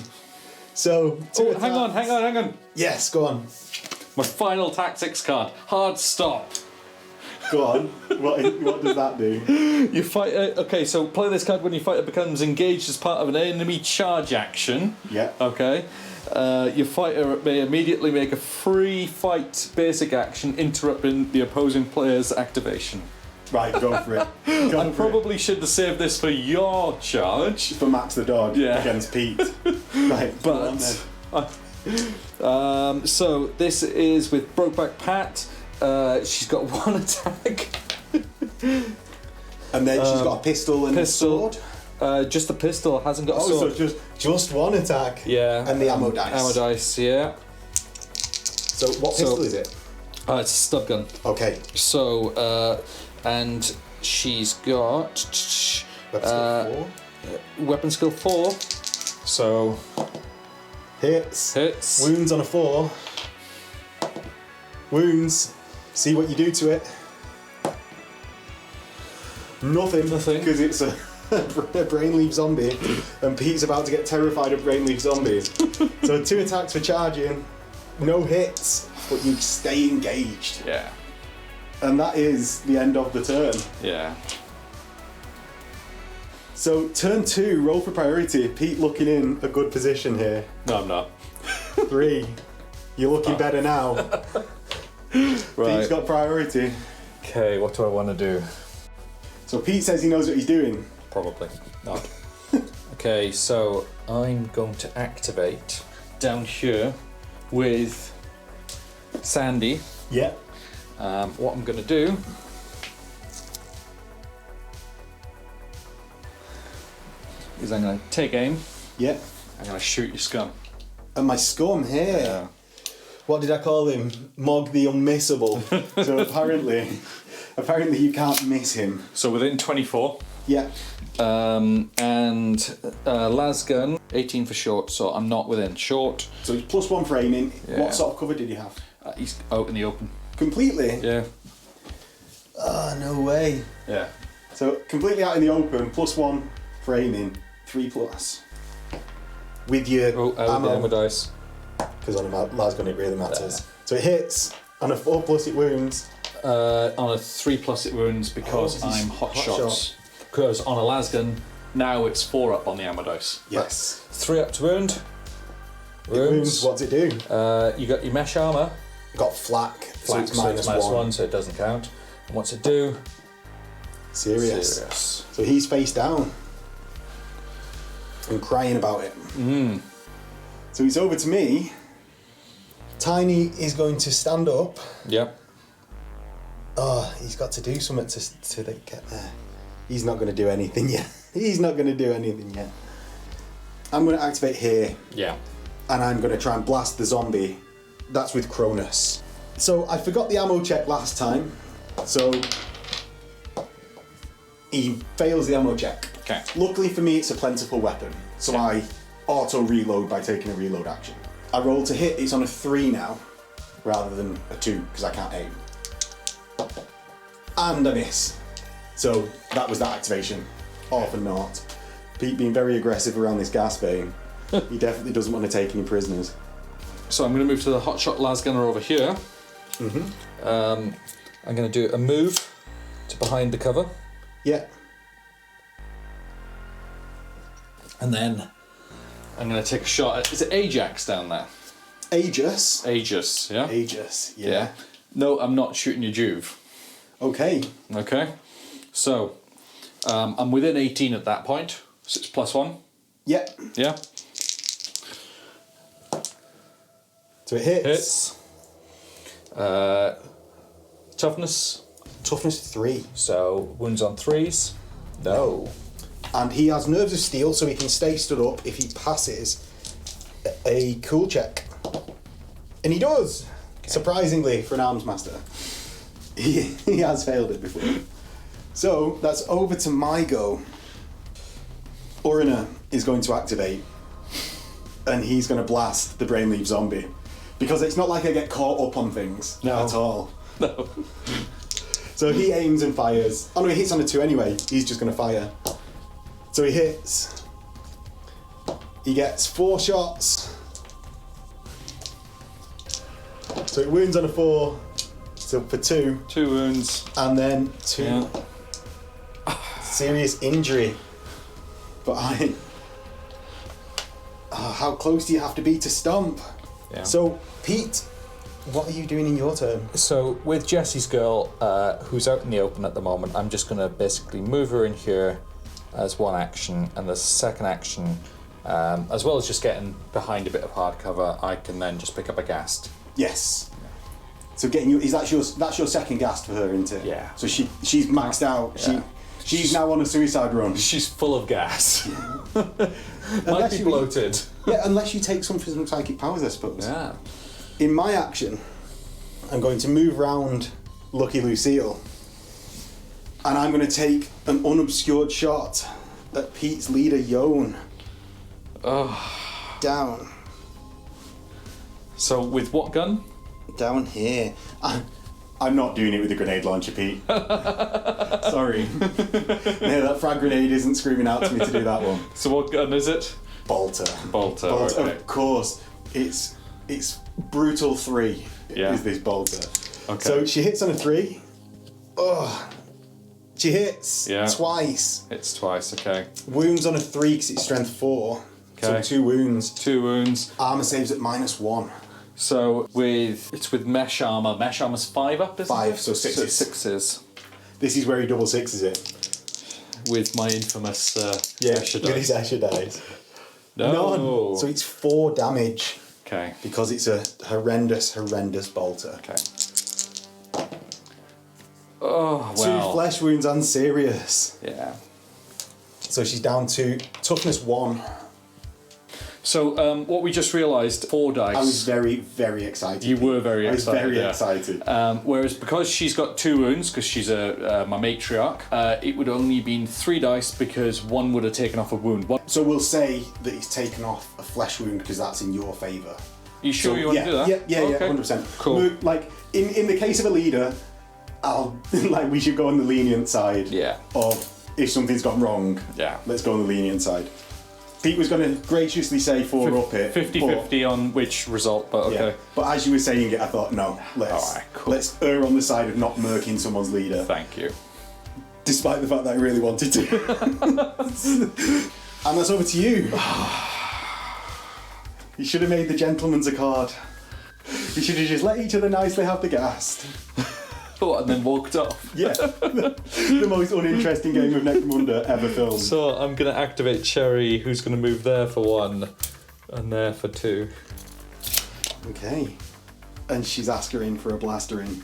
Speaker 1: So, 2
Speaker 2: Oh, hang on.
Speaker 1: Yes, go on.
Speaker 2: My final tactics card. Hard stop.
Speaker 1: Go on. What does that do?
Speaker 2: You fight. Okay, so play this card when your fighter becomes engaged as part of an enemy charge action.
Speaker 1: Yeah.
Speaker 2: Okay. Your fighter may immediately make a free fight basic action, interrupting the opposing player's activation.
Speaker 1: Right, go for it.
Speaker 2: I probably should have saved this for your charge.
Speaker 1: For Max the dog against Pete. Right,
Speaker 2: but so this is with Brokeback Pat. She's got 1 attack.
Speaker 1: And then she's got a pistol and a sword.
Speaker 2: Just the pistol, hasn't got a sword.
Speaker 1: So just 1 attack.
Speaker 2: Yeah.
Speaker 1: And the ammo dice.
Speaker 2: Ammo dice, yeah.
Speaker 1: So what pistol is it?
Speaker 2: It's a stub gun.
Speaker 1: Okay.
Speaker 2: So, and she's got weapon skill 4. So
Speaker 1: hits. Wounds on a 4. Wounds. See what you do to it. Nothing. Because it's a brainleaf zombie, and Pete's about to get terrified of brainleaf zombies. So 2 attacks for charging, no hits, but you stay engaged.
Speaker 2: Yeah.
Speaker 1: And that is the end of the turn.
Speaker 2: Yeah.
Speaker 1: So turn 2, roll for priority. Pete looking in a good position here.
Speaker 2: No, I'm not.
Speaker 1: 3, you're looking better now.
Speaker 2: Right.
Speaker 1: Pete's got priority.
Speaker 2: Okay, what do I want to do?
Speaker 1: So Pete says he knows what he's doing.
Speaker 2: Probably not. Okay, so I'm going to activate down here with Sandy.
Speaker 1: Yeah.
Speaker 2: What I'm going to do is I'm going to take aim.
Speaker 1: Yeah.
Speaker 2: I'm going to shoot your scum.
Speaker 1: And my scum here.
Speaker 2: Yeah.
Speaker 1: What did I call him? Mog the Unmissable. So apparently you can't miss him.
Speaker 2: So within 24.
Speaker 1: Yeah.
Speaker 2: And Lasgun, 18 for short, so I'm not within short.
Speaker 1: So he's +1 for aiming.
Speaker 2: Yeah.
Speaker 1: What sort of cover did he have?
Speaker 2: He's out in the open.
Speaker 1: Completely?
Speaker 2: Yeah.
Speaker 1: Oh, no way.
Speaker 2: Yeah.
Speaker 1: So completely out in the open, +1 for aiming, 3+. With your
Speaker 2: ammo dice.
Speaker 1: Because on a Lasgun it really matters. Yeah. So it hits, on a 4+ it wounds.
Speaker 2: On a 3+ it wounds because I'm hot shots. Because on a Lasgun, now it's 4 up on the ammo dice.
Speaker 1: Yes.
Speaker 2: 3 up to wound.
Speaker 1: Wounds. What does it do?
Speaker 2: You got your mesh armour.
Speaker 1: You got flak, so it's -1.
Speaker 2: So it doesn't count. And what's it do?
Speaker 1: Serious. So he's face down. And crying about it. So he's over to me. Tiny is going to stand up.
Speaker 2: Yep.
Speaker 1: Oh, he's got to do something to get there. He's not going to do anything yet. He's not going to do anything yet. I'm going to activate here.
Speaker 2: Yeah.
Speaker 1: And I'm going to try and blast the zombie. That's with Cronus. So I forgot the ammo check last time. So he fails the ammo check.
Speaker 2: Okay.
Speaker 1: Luckily for me, it's a plentiful weapon. So I auto-reload by taking a reload action. I roll to hit, it's on a 3 now, rather than a 2, because I can't aim. And I miss. So that was that activation. All for naught. Pete being very aggressive around this gas vein. He definitely doesn't want to take any prisoners.
Speaker 2: So I'm going to move to the hotshot Lasgunner over here. I'm going to do a move to behind the cover.
Speaker 1: Yeah.
Speaker 2: And then I'm going to take a shot at... Is it Ajax down there?
Speaker 1: Aegis?
Speaker 2: Aegis, yeah?
Speaker 1: Aegis, yeah.
Speaker 2: No, I'm not shooting your Juve.
Speaker 1: Okay.
Speaker 2: Okay. So, I'm within 18 at that point. So it's +1.
Speaker 1: Yeah.
Speaker 2: Yeah.
Speaker 1: So it hits.
Speaker 2: Toughness.
Speaker 1: Toughness 3.
Speaker 2: So, wounds on 3s. No.
Speaker 1: And he has nerves of steel, so he can stay stood up if he passes a cool check. And he does! Okay. Surprisingly, for an arms master. He has failed it before. So, that's over to my go. Orina is going to activate. And he's going to blast the Brainleaf zombie. Because it's not like I get caught up on things at all.
Speaker 2: No.
Speaker 1: So he aims and fires. Oh no, he hits on a 2 anyway. He's just going to fire. So he hits. He gets 4 shots. So it wounds on a 4. So for 2.
Speaker 2: 2 wounds.
Speaker 1: And then 2 serious injury. But how close do you have to be to stomp?
Speaker 2: Yeah.
Speaker 1: So, Pete, what are you doing in your turn?
Speaker 2: So with Jessie's girl, who's out in the open at the moment, I'm just going to basically move her in here as one action, and the second action, as well as just getting behind a bit of hard cover, I can then just pick up a ghast.
Speaker 1: Yes. So getting you, that's your second ghast for her, isn't it?
Speaker 2: Yeah.
Speaker 1: So she's maxed out.
Speaker 2: Yeah.
Speaker 1: She's now on a suicide run.
Speaker 2: She's full of gas. Might
Speaker 1: Unless
Speaker 2: be bloated.
Speaker 1: Yeah, unless you take some for some psychic powers, I suppose.
Speaker 2: Yeah.
Speaker 1: In my action, I'm going to move round Lucky Lucille, and I'm going to take an unobscured shot at Pete's leader, Yon.
Speaker 2: Oh.
Speaker 1: Down.
Speaker 2: So with what gun?
Speaker 1: Down here. I'm not doing it with a grenade launcher, Pete. Sorry. No, that frag grenade isn't screaming out to me to do that one.
Speaker 2: So what gun is it?
Speaker 1: Bolter.
Speaker 2: Bolter, okay.
Speaker 1: Of course. It's brutal 3 is this bolter.
Speaker 2: Okay.
Speaker 1: So she hits on a 3. Oh. She hits twice.
Speaker 2: Hits twice, okay.
Speaker 1: Wounds on a 3 because it's strength 4.
Speaker 2: Okay.
Speaker 1: So 2 wounds.
Speaker 2: 2 wounds.
Speaker 1: Armor saves at -1.
Speaker 2: So it's with mesh armor. Mesh armor's 5 up, isn't
Speaker 1: 5,
Speaker 2: it?
Speaker 1: so 6.
Speaker 2: So 6s.
Speaker 1: This is where he double 6s it.
Speaker 2: With my infamous Escher
Speaker 1: with his
Speaker 2: dice.
Speaker 1: Escher dice.
Speaker 2: No.
Speaker 1: None. So it's 4 damage.
Speaker 2: Okay.
Speaker 1: Because it's a horrendous bolter.
Speaker 2: Okay. Oh, wow.
Speaker 1: 2 flesh wounds and serious.
Speaker 2: Yeah.
Speaker 1: So she's down to toughness 1.
Speaker 2: So what we just realised, 4 dice.
Speaker 1: I was very, very excited.
Speaker 2: You were very excited.
Speaker 1: I was very excited.
Speaker 2: Whereas because she's got 2 wounds, because she's my matriarch, it would only been 3 dice because 1 would have taken off a wound.
Speaker 1: So we'll say that he's taken off a flesh wound because that's in your favour.
Speaker 2: You sure you want to do that?
Speaker 1: Yeah,
Speaker 2: Okay.
Speaker 1: 100%.
Speaker 2: Cool.
Speaker 1: Like in the case of a leader, we should go on the lenient side.
Speaker 2: Yeah.
Speaker 1: Of if something's gone wrong, let's go on the lenient side. Pete was going to graciously say 4 up it.
Speaker 2: 50-50 on which result, but okay.
Speaker 1: Yeah. But as you were saying it, I thought, no, let's err on the side of not murking someone's leader.
Speaker 2: Thank you.
Speaker 1: Despite the fact that I really wanted to. And that's over to you. You should have made the gentleman's a card. You should have just let each other nicely have the ghast.
Speaker 2: And then walked off.
Speaker 1: Yeah. The most uninteresting game of Necromunda ever filmed.
Speaker 2: So I'm going to activate Cherry, who's going to move there for 1 and there for 2.
Speaker 1: Okay. And she's asking for a blaster in.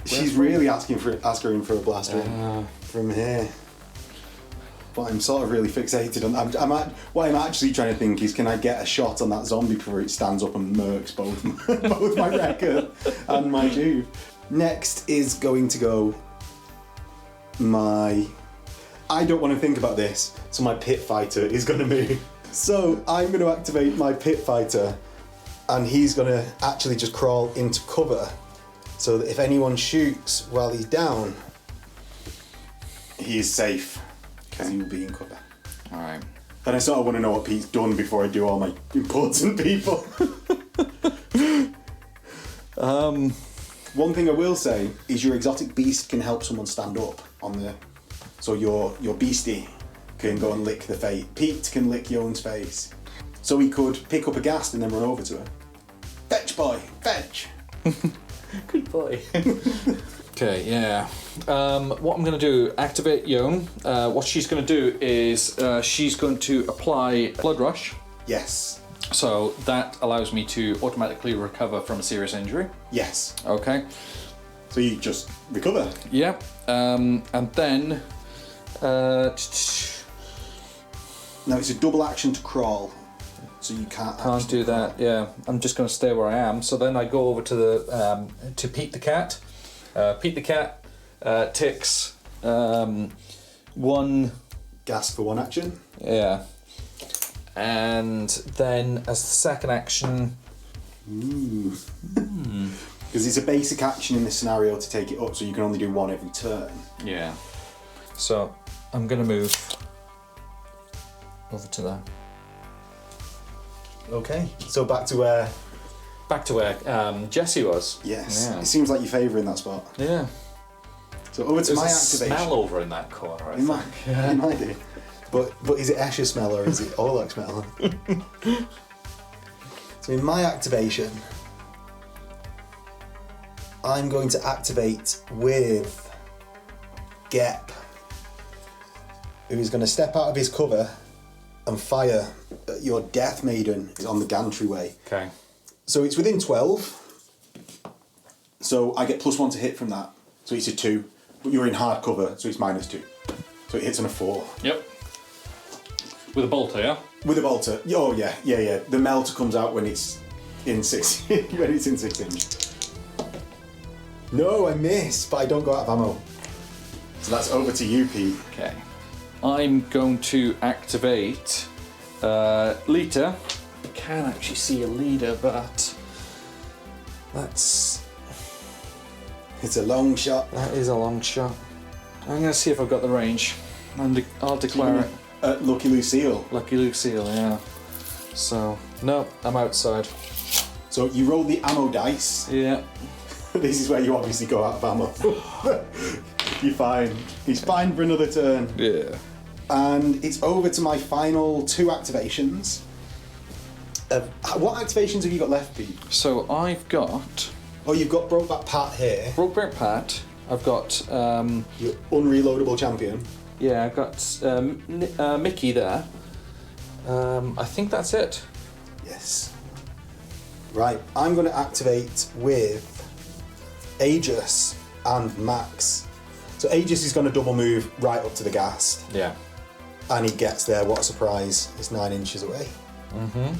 Speaker 1: She's really asking for a blaster in from here. But I'm sort of really fixated on that. What I'm actually trying to think is, can I get a shot on that zombie before it stands up and murks both my record and my juve? Next is going to go I don't want to think about this, so my pit fighter is going to move. So I'm going to activate my pit fighter, and he's going to actually just crawl into cover, so that if anyone shoots while he's down, he is safe, because he will be in cover.
Speaker 2: Alright.
Speaker 1: And I sort of want to know what Pete's done before I do all my important people. One thing I will say is your exotic beast can help someone stand up on the... So your beastie can go and lick the face. Pete can lick Yon's face. So he could pick up a ghast and then run over to her. Fetch, boy, fetch!
Speaker 2: Good boy. Okay, yeah. What I'm going to do, activate Yon. What she's going to do is she's going to apply Blood Rush.
Speaker 1: Yes.
Speaker 2: So that allows me to automatically recover from a serious injury.
Speaker 1: Yes.
Speaker 2: Okay.
Speaker 1: So you just recover.
Speaker 2: Yeah. And then...
Speaker 1: Now it's a double action to crawl. So you can't
Speaker 2: do that, yeah. I'm just going to stay where I am. So then I go over to the to Pete the Cat. Pete the Cat ticks 1...
Speaker 1: Ghast for 1 action.
Speaker 2: Yeah. And then as the second action...
Speaker 1: Because it's a basic action in this scenario to take it up, so you can only do 1 every turn.
Speaker 2: Yeah. So I'm going to move over to there.
Speaker 1: Okay, so back to where...
Speaker 2: Back to where Jesse was.
Speaker 1: Yes,
Speaker 2: Yeah.
Speaker 1: it seems like you're favouring that spot.
Speaker 2: Yeah.
Speaker 1: So over to
Speaker 2: There's
Speaker 1: my
Speaker 2: a
Speaker 1: activation.
Speaker 2: smell over in that corner, I
Speaker 1: It
Speaker 2: think.
Speaker 1: might, it might do. But is it Escher smell or is it Orlock smell? So in my activation, I'm going to activate with Gep, who is going to step out of his cover and fire at your Death Maiden on the gantry way.
Speaker 2: Okay.
Speaker 1: So it's within 12. So I get +1 to hit from that. So it's a 2. But you're in hard cover, so it's -2. So it hits on a 4.
Speaker 2: Yep. With a bolter, yeah?
Speaker 1: With a bolter. Oh yeah. The melter comes out when it's in 6 when it's in 6 inch. No, I miss, but I don't go out of ammo. So that's over to you, Pete.
Speaker 2: Okay. I'm going to activate Leader. I can actually see a leader, but
Speaker 1: It's a long shot.
Speaker 2: that is a long shot. I'm going to see if I've got the range. And I'll declare it.
Speaker 1: Lucky Lucille.
Speaker 2: Lucky Lucille, yeah. So, no, I'm outside.
Speaker 1: So you roll the ammo dice.
Speaker 2: Yeah.
Speaker 1: This is where you obviously go out of ammo. You're fine. He's fine for another turn.
Speaker 2: Yeah.
Speaker 1: And it's over to my final 2 activations. What activations have you got left, Pete?
Speaker 2: So I've got
Speaker 1: Oh, you've got Brokeback Pat here.
Speaker 2: Brokeback Pat. I've got
Speaker 1: Your unreloadable champion.
Speaker 2: yeah, I've got Mickey there. I think that's it.
Speaker 1: Yes. Right, I'm going to activate with Aegis and Max. So Aegis is going to double move right up to the ghast.
Speaker 2: Yeah.
Speaker 1: And he gets there, what a surprise, it's 9 inches away.
Speaker 2: Mm-hmm.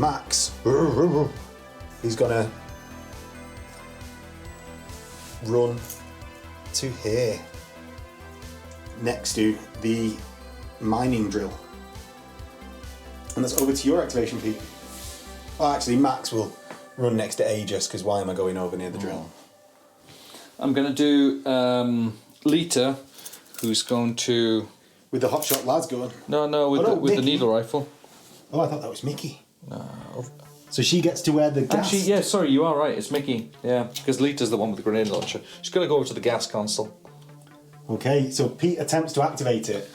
Speaker 1: Max, he's going to run to here, next to the mining drill. And that's over to your activation, Pete. Oh, actually, Max will run next to Aegis, because why am I going over near the drill?
Speaker 2: I'm going to do Lita, who's going to...
Speaker 1: With the hotshot lads going.
Speaker 2: No, with, with the
Speaker 1: Mickey.
Speaker 2: needle rifle.
Speaker 1: Oh, I thought that was Mickey.
Speaker 2: No.
Speaker 1: So she gets to where the gas...
Speaker 2: Actually, yeah, sorry, you are right, it's Mickey. Yeah, because Lita's the one with the grenade launcher. She's going to go over to the gas console.
Speaker 1: Okay, so Pete attempts to activate it.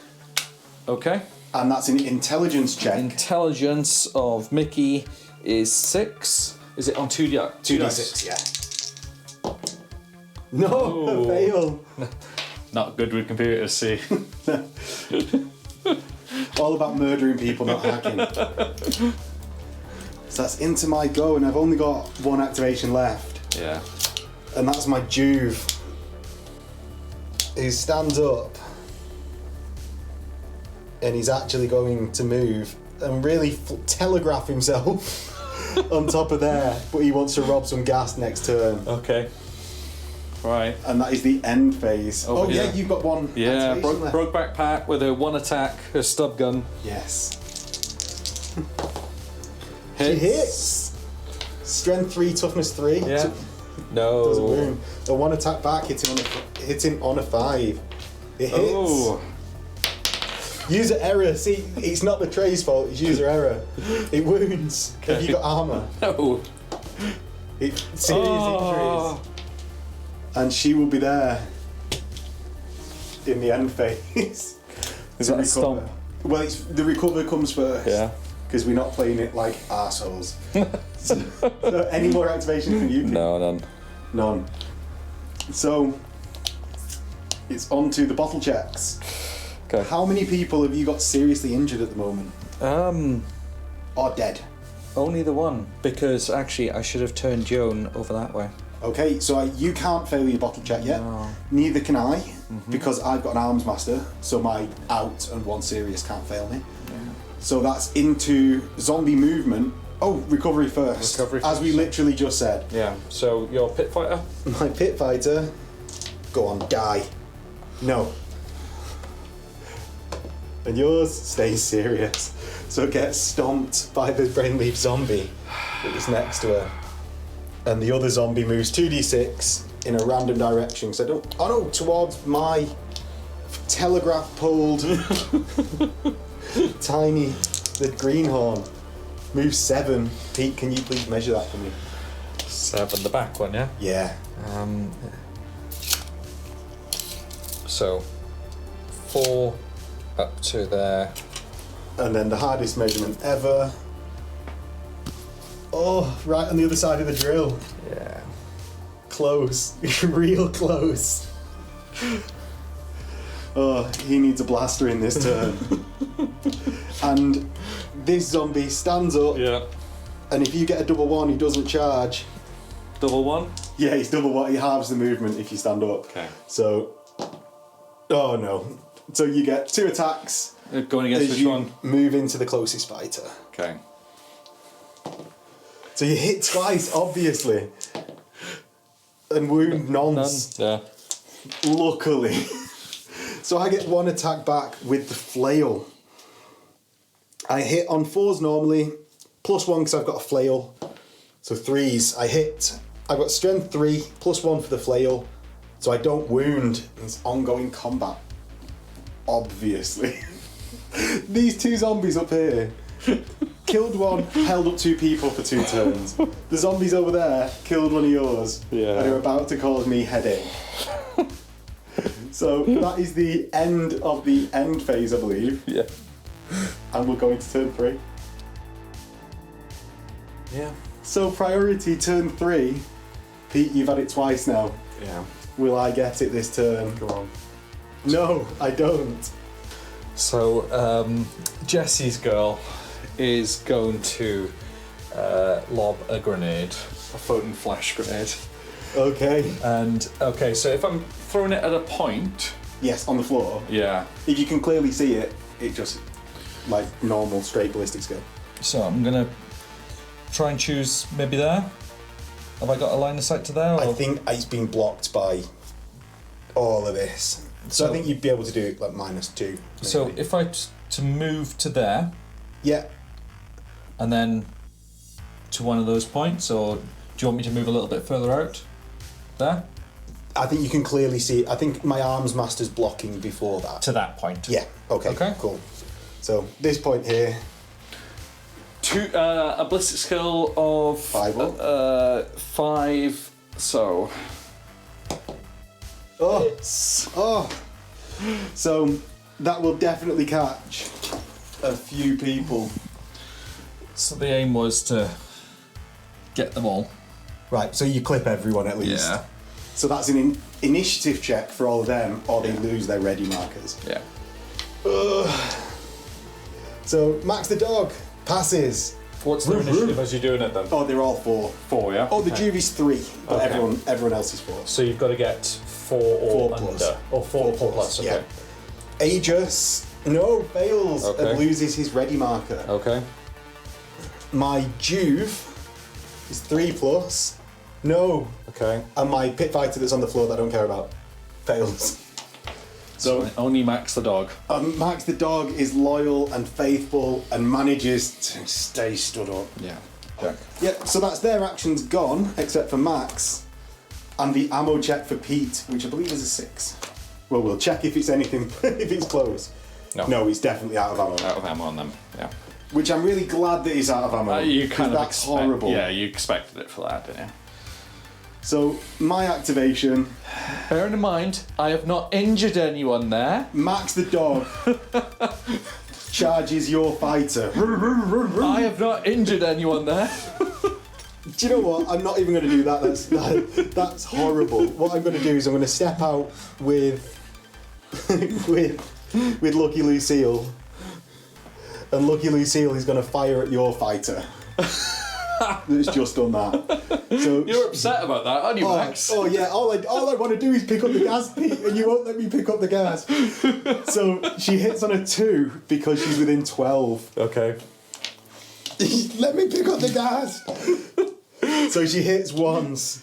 Speaker 2: Okay.
Speaker 1: And that's an intelligence check.
Speaker 2: Intelligence of Mickey is 6. Is it on 2D?
Speaker 1: 2d6, yeah. No, fail.
Speaker 2: Not good with computers, see.
Speaker 1: All about murdering people, not hacking. So that's into my go, and I've only got 1 activation left.
Speaker 2: Yeah.
Speaker 1: And that's my Juve. He stands up. And he's actually going to move and really telegraph himself on top of there. But he wants to rob some gas next turn.
Speaker 2: Okay. Right.
Speaker 1: And that is the end phase.
Speaker 2: Oh,
Speaker 1: yeah,
Speaker 2: yeah.
Speaker 1: you've got 1
Speaker 2: Yeah,
Speaker 1: activation left.
Speaker 2: Brokeback Pat with her 1 attack, her stub gun.
Speaker 1: Yes.
Speaker 2: Hits.
Speaker 1: She hits. Strength 3, toughness 3.
Speaker 2: Yeah.
Speaker 1: So
Speaker 2: No.
Speaker 1: doesn't wound. The 1 attack back hits him on a 5. It hits.
Speaker 2: Oh.
Speaker 1: User error. See, it's not the tray's fault. It's user error. It wounds.
Speaker 2: Okay.
Speaker 1: Have you got armor?
Speaker 2: No.
Speaker 1: Serious injuries. And she will be there in the end phase.
Speaker 2: Is
Speaker 1: to
Speaker 2: that a
Speaker 1: recover.
Speaker 2: stomp?
Speaker 1: Well, the recover comes first.
Speaker 2: Yeah.
Speaker 1: Because we're not playing it like arseholes. So any more activations from you?
Speaker 2: No, none.
Speaker 1: None. So it's on to the bottle checks.
Speaker 2: Okay.
Speaker 1: How many people have you got seriously injured at the moment? Or dead?
Speaker 2: Only the 1, because actually I should have turned Joan over that way.
Speaker 1: Okay, so you can't fail your bottle check yet.
Speaker 2: No.
Speaker 1: Neither can I, because I've got an arms master, so my out and 1 serious can't fail me.
Speaker 2: Yeah.
Speaker 1: So that's into zombie movement. Oh, recovery first.
Speaker 2: Recovery
Speaker 1: As we
Speaker 2: first.
Speaker 1: literally just said.
Speaker 2: Yeah, so your pit fighter?
Speaker 1: My pit fighter, go on, die. No. And yours stays serious. So it gets stomped by the brainleaf zombie that was next to her. And the other zombie moves 2d6 in a random direction. So towards my telegraph pulled tiny the greenhorn. Move 7. Pete, can you please measure that for me?
Speaker 2: 7, the back one, yeah?
Speaker 1: Yeah.
Speaker 2: So 4 up to there.
Speaker 1: And then the hardest measurement ever. Oh, right on the other side of the drill.
Speaker 2: Yeah.
Speaker 1: Close. Real close. Oh, he needs a blaster in this turn. And this zombie stands up.
Speaker 2: Yeah.
Speaker 1: And if you get a double 1, he doesn't charge.
Speaker 2: Double 1?
Speaker 1: Yeah, he's double 1. He halves the movement if you stand up.
Speaker 2: Okay.
Speaker 1: So, oh no. So you get 2 attacks.
Speaker 2: Going against
Speaker 1: as
Speaker 2: which
Speaker 1: you
Speaker 2: one?
Speaker 1: move into the closest fighter.
Speaker 2: Okay.
Speaker 1: So you hit twice, obviously. And wound nonce.
Speaker 2: Yeah.
Speaker 1: Luckily. So I get 1 attack back with the flail. I hit on 4s normally, +1 because I've got a flail. So 3s, I hit. I've got strength 3, +1 for the flail. So I don't wound. It's ongoing combat. Obviously. These 2 zombies up here. Killed 1, held up 2 people for 2 turns. The zombies over there killed 1 of yours.
Speaker 2: Yeah.
Speaker 1: And are about to cause me headache. So that is the end of the end phase, I believe.
Speaker 2: Yeah.
Speaker 1: And we're going to turn 3.
Speaker 2: Yeah.
Speaker 1: So priority turn 3. Pete, you've had it twice now.
Speaker 2: Yeah.
Speaker 1: Will I get it this turn?
Speaker 2: Go on.
Speaker 1: No, I don't.
Speaker 2: So, Jesse's girl is going to lob a grenade, a floating flash grenade.
Speaker 1: Okay.
Speaker 2: And, okay, so if I'm throwing it at a point...
Speaker 1: Yes, on the floor.
Speaker 2: Yeah.
Speaker 1: If you can clearly see it, it just, like normal straight ballistic skill.
Speaker 2: So I'm going to try and choose maybe there. Have I got a line of sight to there? Or?
Speaker 1: I think it's been blocked by all of this. So I think you'd be able to do it like -2. Maybe.
Speaker 2: So if I to move to there,
Speaker 1: yeah,
Speaker 2: and then to one of those points, or do you want me to move a little bit further out? There?
Speaker 1: I think you can clearly see. I think my arms master's blocking before that.
Speaker 2: To that point.
Speaker 1: Yeah. Okay.
Speaker 2: Okay.
Speaker 1: Cool. So this point here.
Speaker 2: A ballistic skill of
Speaker 1: 5.
Speaker 2: 5. So.
Speaker 1: Oh. Oh. So that will definitely catch a few people.
Speaker 2: So the aim was to get them all.
Speaker 1: Right. So you clip everyone at least.
Speaker 2: Yeah.
Speaker 1: So that's an initiative check for all of them, or they lose their ready markers.
Speaker 2: Yeah.
Speaker 1: So Max the dog passes.
Speaker 2: What's the initiative as you're doing it then?
Speaker 1: Oh, they're all 4.
Speaker 2: 4, yeah?
Speaker 1: Oh, the Juvie's 3, but
Speaker 2: Okay.
Speaker 1: everyone else is 4.
Speaker 2: So you've got to get 4 or
Speaker 1: 4
Speaker 2: under.
Speaker 1: plus.
Speaker 2: Or 4 plus, okay.
Speaker 1: Yeah. Aegis, no, fails
Speaker 2: Okay.
Speaker 1: and loses his ready marker.
Speaker 2: Okay.
Speaker 1: My Juve is 3 plus, no.
Speaker 2: Okay.
Speaker 1: And my pit fighter that's on the floor that I don't care about fails.
Speaker 2: So only Max the dog.
Speaker 1: Max the dog is loyal and faithful and manages to stay stood up.
Speaker 2: Yeah. Okay.
Speaker 1: Yep, so that's their actions gone, except for Max. And the ammo check for Pete, which I believe is a 6. Well, we'll check if it's anything, if it's close. No, it's definitely out of ammo.
Speaker 2: Out of ammo on them, yeah.
Speaker 1: Which I'm really glad that he's out of ammo.
Speaker 2: You kind of
Speaker 1: that's horrible.
Speaker 2: Yeah, you expected it for that, didn't you?
Speaker 1: So, my activation,
Speaker 2: Bearing in mind, I have not injured anyone there.
Speaker 1: Max the dog charges your fighter.
Speaker 2: I have not injured anyone there.
Speaker 1: Do you know what? I'm not even going to do that. That's horrible. What I'm going to do is I'm going to step out with with Lucky Lucille, and Lucky Lucille is going to fire at your fighter. That's just done that. So
Speaker 2: You're upset about that, aren't you, Max?
Speaker 1: Oh yeah, all I want to do is pick up the gas, Pete, and you won't let me pick up the gas. So she hits on a 2 because she's within 12.
Speaker 2: Okay.
Speaker 1: Let me pick up the gas. So she hits once,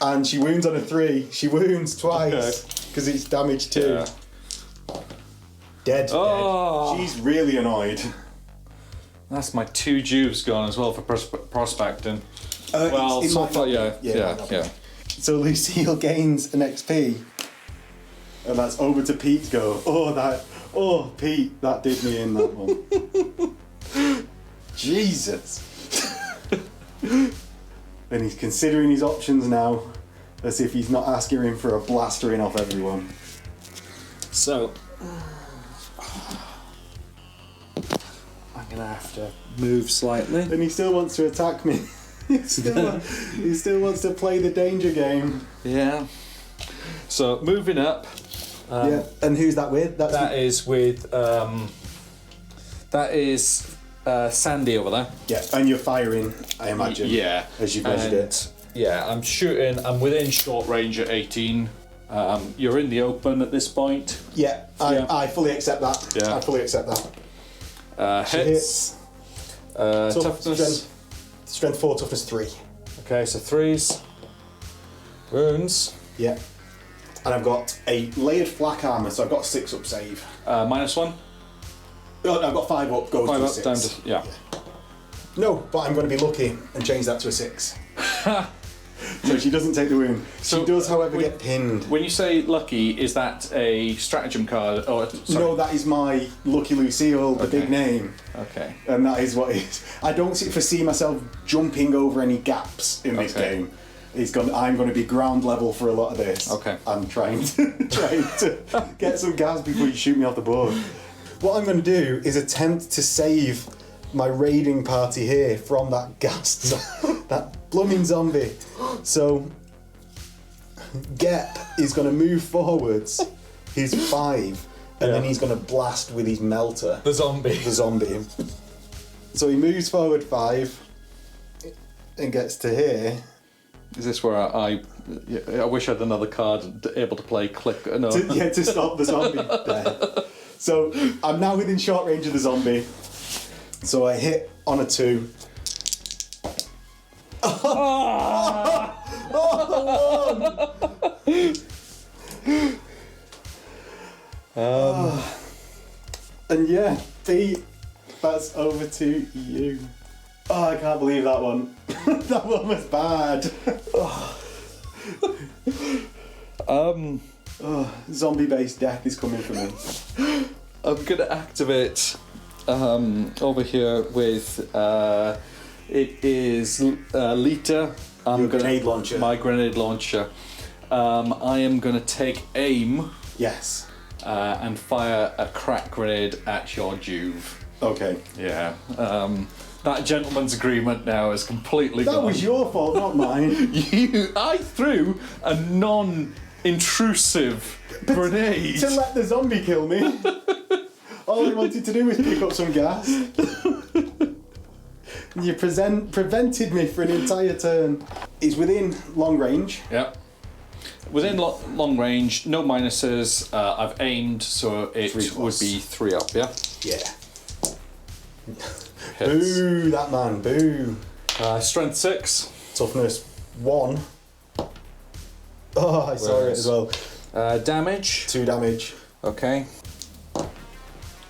Speaker 1: and she wounds on a 3. She wounds twice because it's damage 2.
Speaker 2: Yeah.
Speaker 1: Dead.
Speaker 2: Oh.
Speaker 1: She's really annoyed.
Speaker 2: That's my 2 Juves gone as well for prospecting.
Speaker 1: It
Speaker 2: so
Speaker 1: might
Speaker 2: far,
Speaker 1: not be.
Speaker 2: yeah.
Speaker 1: So Lucille gains an XP, and that's over to Pete's go. Oh Pete, that did me in that one. Jesus. And he's considering his options now, as if he's not asking him for a blastering off everyone.
Speaker 2: So, I'm gonna have to move slightly.
Speaker 1: And he still wants to attack me. he still wants to play the danger game.
Speaker 2: Yeah. So, moving up.
Speaker 1: Yeah. And who's that with?
Speaker 2: That is with. That is Sandy over there.
Speaker 1: Yeah, and you're firing, I imagine.
Speaker 2: Yeah.
Speaker 1: As you've measured it.
Speaker 2: Yeah, I'm shooting. I'm within short range at 18. You're in the open at this point.
Speaker 1: Yeah, I fully accept that.
Speaker 2: Yeah.
Speaker 1: I fully accept that.
Speaker 2: Hits. Toughness.
Speaker 1: Strength 4, toughness 3.
Speaker 2: Okay, so 3s. Wounds.
Speaker 1: Yeah. And I've got a layered flak armour, so I've got a 6 up save.
Speaker 2: -1.
Speaker 1: Oh, no, I've got 5 up, goes
Speaker 2: 5
Speaker 1: to a
Speaker 2: up,
Speaker 1: 6.
Speaker 2: down to. Yeah.
Speaker 1: No, but I'm going to be lucky and change that to a 6. So she doesn't take the wound.
Speaker 2: So
Speaker 1: she does, however, get pinned.
Speaker 2: When you say lucky, is that a stratagem card? Or, sorry.
Speaker 1: No, that is my Lucky Lucille, the big name.
Speaker 2: Okay.
Speaker 1: And that is what it is. I don't foresee myself jumping over any gaps in this game. I'm going to be ground level for a lot of this.
Speaker 2: Okay.
Speaker 1: I'm trying to get some gas before you shoot me off the board. What I'm going to do is attempt to save my raiding party here from that that blooming zombie. So Gep is going to move forwards. He's 5, and then he's going to blast with his melter.
Speaker 2: The zombie.
Speaker 1: So he moves forward 5 and gets to here.
Speaker 2: Is this where I wish I had another card able to play click? No.
Speaker 1: To stop the zombie death. So I'm now within short range of the zombie. So I hit on a 2. And yeah, Pete, that's over to you. Oh, I can't believe that one. That one was bad. Zombie-based death is coming for me.
Speaker 2: I'm gonna activate over here with it is Lita.
Speaker 1: Your grenade launcher.
Speaker 2: My grenade launcher. I am gonna take aim.
Speaker 1: Yes.
Speaker 2: And fire a crack grenade at your Juve.
Speaker 1: Okay.
Speaker 2: Yeah. That gentleman's agreement now is completely gone.
Speaker 1: That was your fault, not mine.
Speaker 2: I threw a non-intrusive grenade.
Speaker 1: To let the zombie kill me. All he wanted to do was pick up some gas. You prevented me for an entire turn. He's within long range.
Speaker 2: Yep. Within long range, no minuses. I've aimed, so it would be 3 up, yeah?
Speaker 1: Yeah.
Speaker 2: Hits.
Speaker 1: Boo, that man, boo.
Speaker 2: Strength 6.
Speaker 1: Toughness 1. Oh, I saw it as well.
Speaker 2: Damage.
Speaker 1: 2 damage.
Speaker 2: Okay.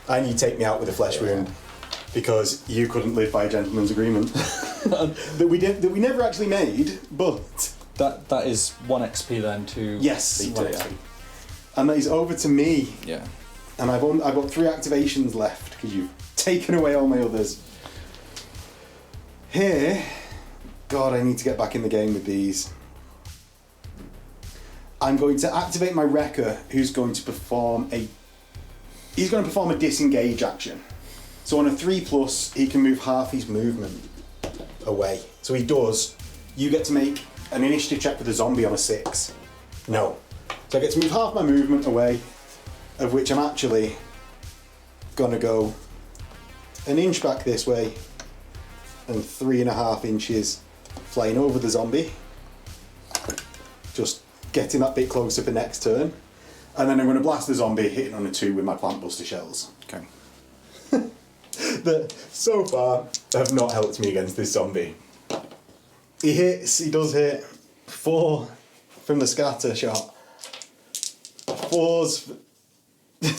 Speaker 1: And you take me out with a flesh wound. Because you couldn't live by a gentleman's agreement. that we never actually made, but...
Speaker 2: That is 1 XP then to...
Speaker 1: Yes,
Speaker 2: Lita,
Speaker 1: 1 XP. And that is over to me.
Speaker 2: Yeah.
Speaker 1: And I've got 3 activations left, because you've taken away all my others. Here... God, I need to get back in the game with these. I'm going to activate my Wrecker, who's going to perform a... He's going to perform a disengage action. So on a 3+, he can move half his movement away. So he does. You get to make an initiative check with a zombie on a 6. No. So I get to move half my movement away, of which I'm actually gonna go an inch back this way and 3.5 inches flying over the zombie. Just getting that bit closer for next turn. And then I'm going to blast the zombie, hitting on a 2 with my plant buster shells.
Speaker 2: Okay.
Speaker 1: That so far have not helped me against this zombie. He does hit 4 from the scatter shot. 4s.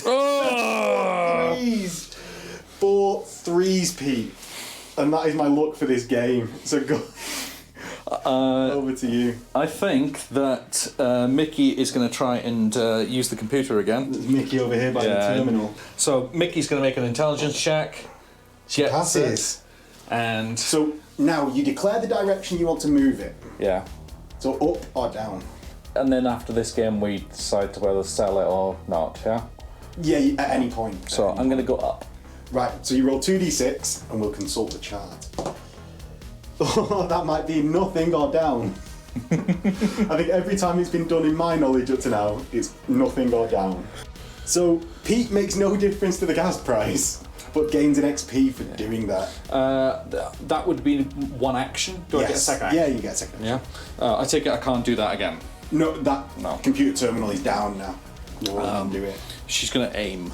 Speaker 2: Oh!
Speaker 1: 3s. 4 3s, Pete. And that is my luck for this game. So go. Over to you.
Speaker 2: I think that Mickey is going to try and use the computer again.
Speaker 1: There's Mickey over here by the terminal.
Speaker 2: So Mickey's going to make an intelligence check.
Speaker 1: She passes.
Speaker 2: And
Speaker 1: So now you declare the direction you want to move it.
Speaker 2: yeah.
Speaker 1: So up or down.
Speaker 2: And then after this game, we decide to whether sell it or not. Yeah.
Speaker 1: Yeah, at any point.
Speaker 2: So I'm going to go up.
Speaker 1: Right, so you roll 2d6 and we'll consult the chart. Oh, that might be nothing or down. I think every time it's been done in my knowledge up to now, it's nothing or down. So Pete makes no difference to the gas price, but gains an XP for doing that.
Speaker 2: That would be one action. Do I get a second action?
Speaker 1: Yeah, you get a second action.
Speaker 2: Yeah. I take it I can't do that again.
Speaker 1: No, that
Speaker 2: No.
Speaker 1: computer terminal is down now. No one can do it.
Speaker 2: She's going to aim.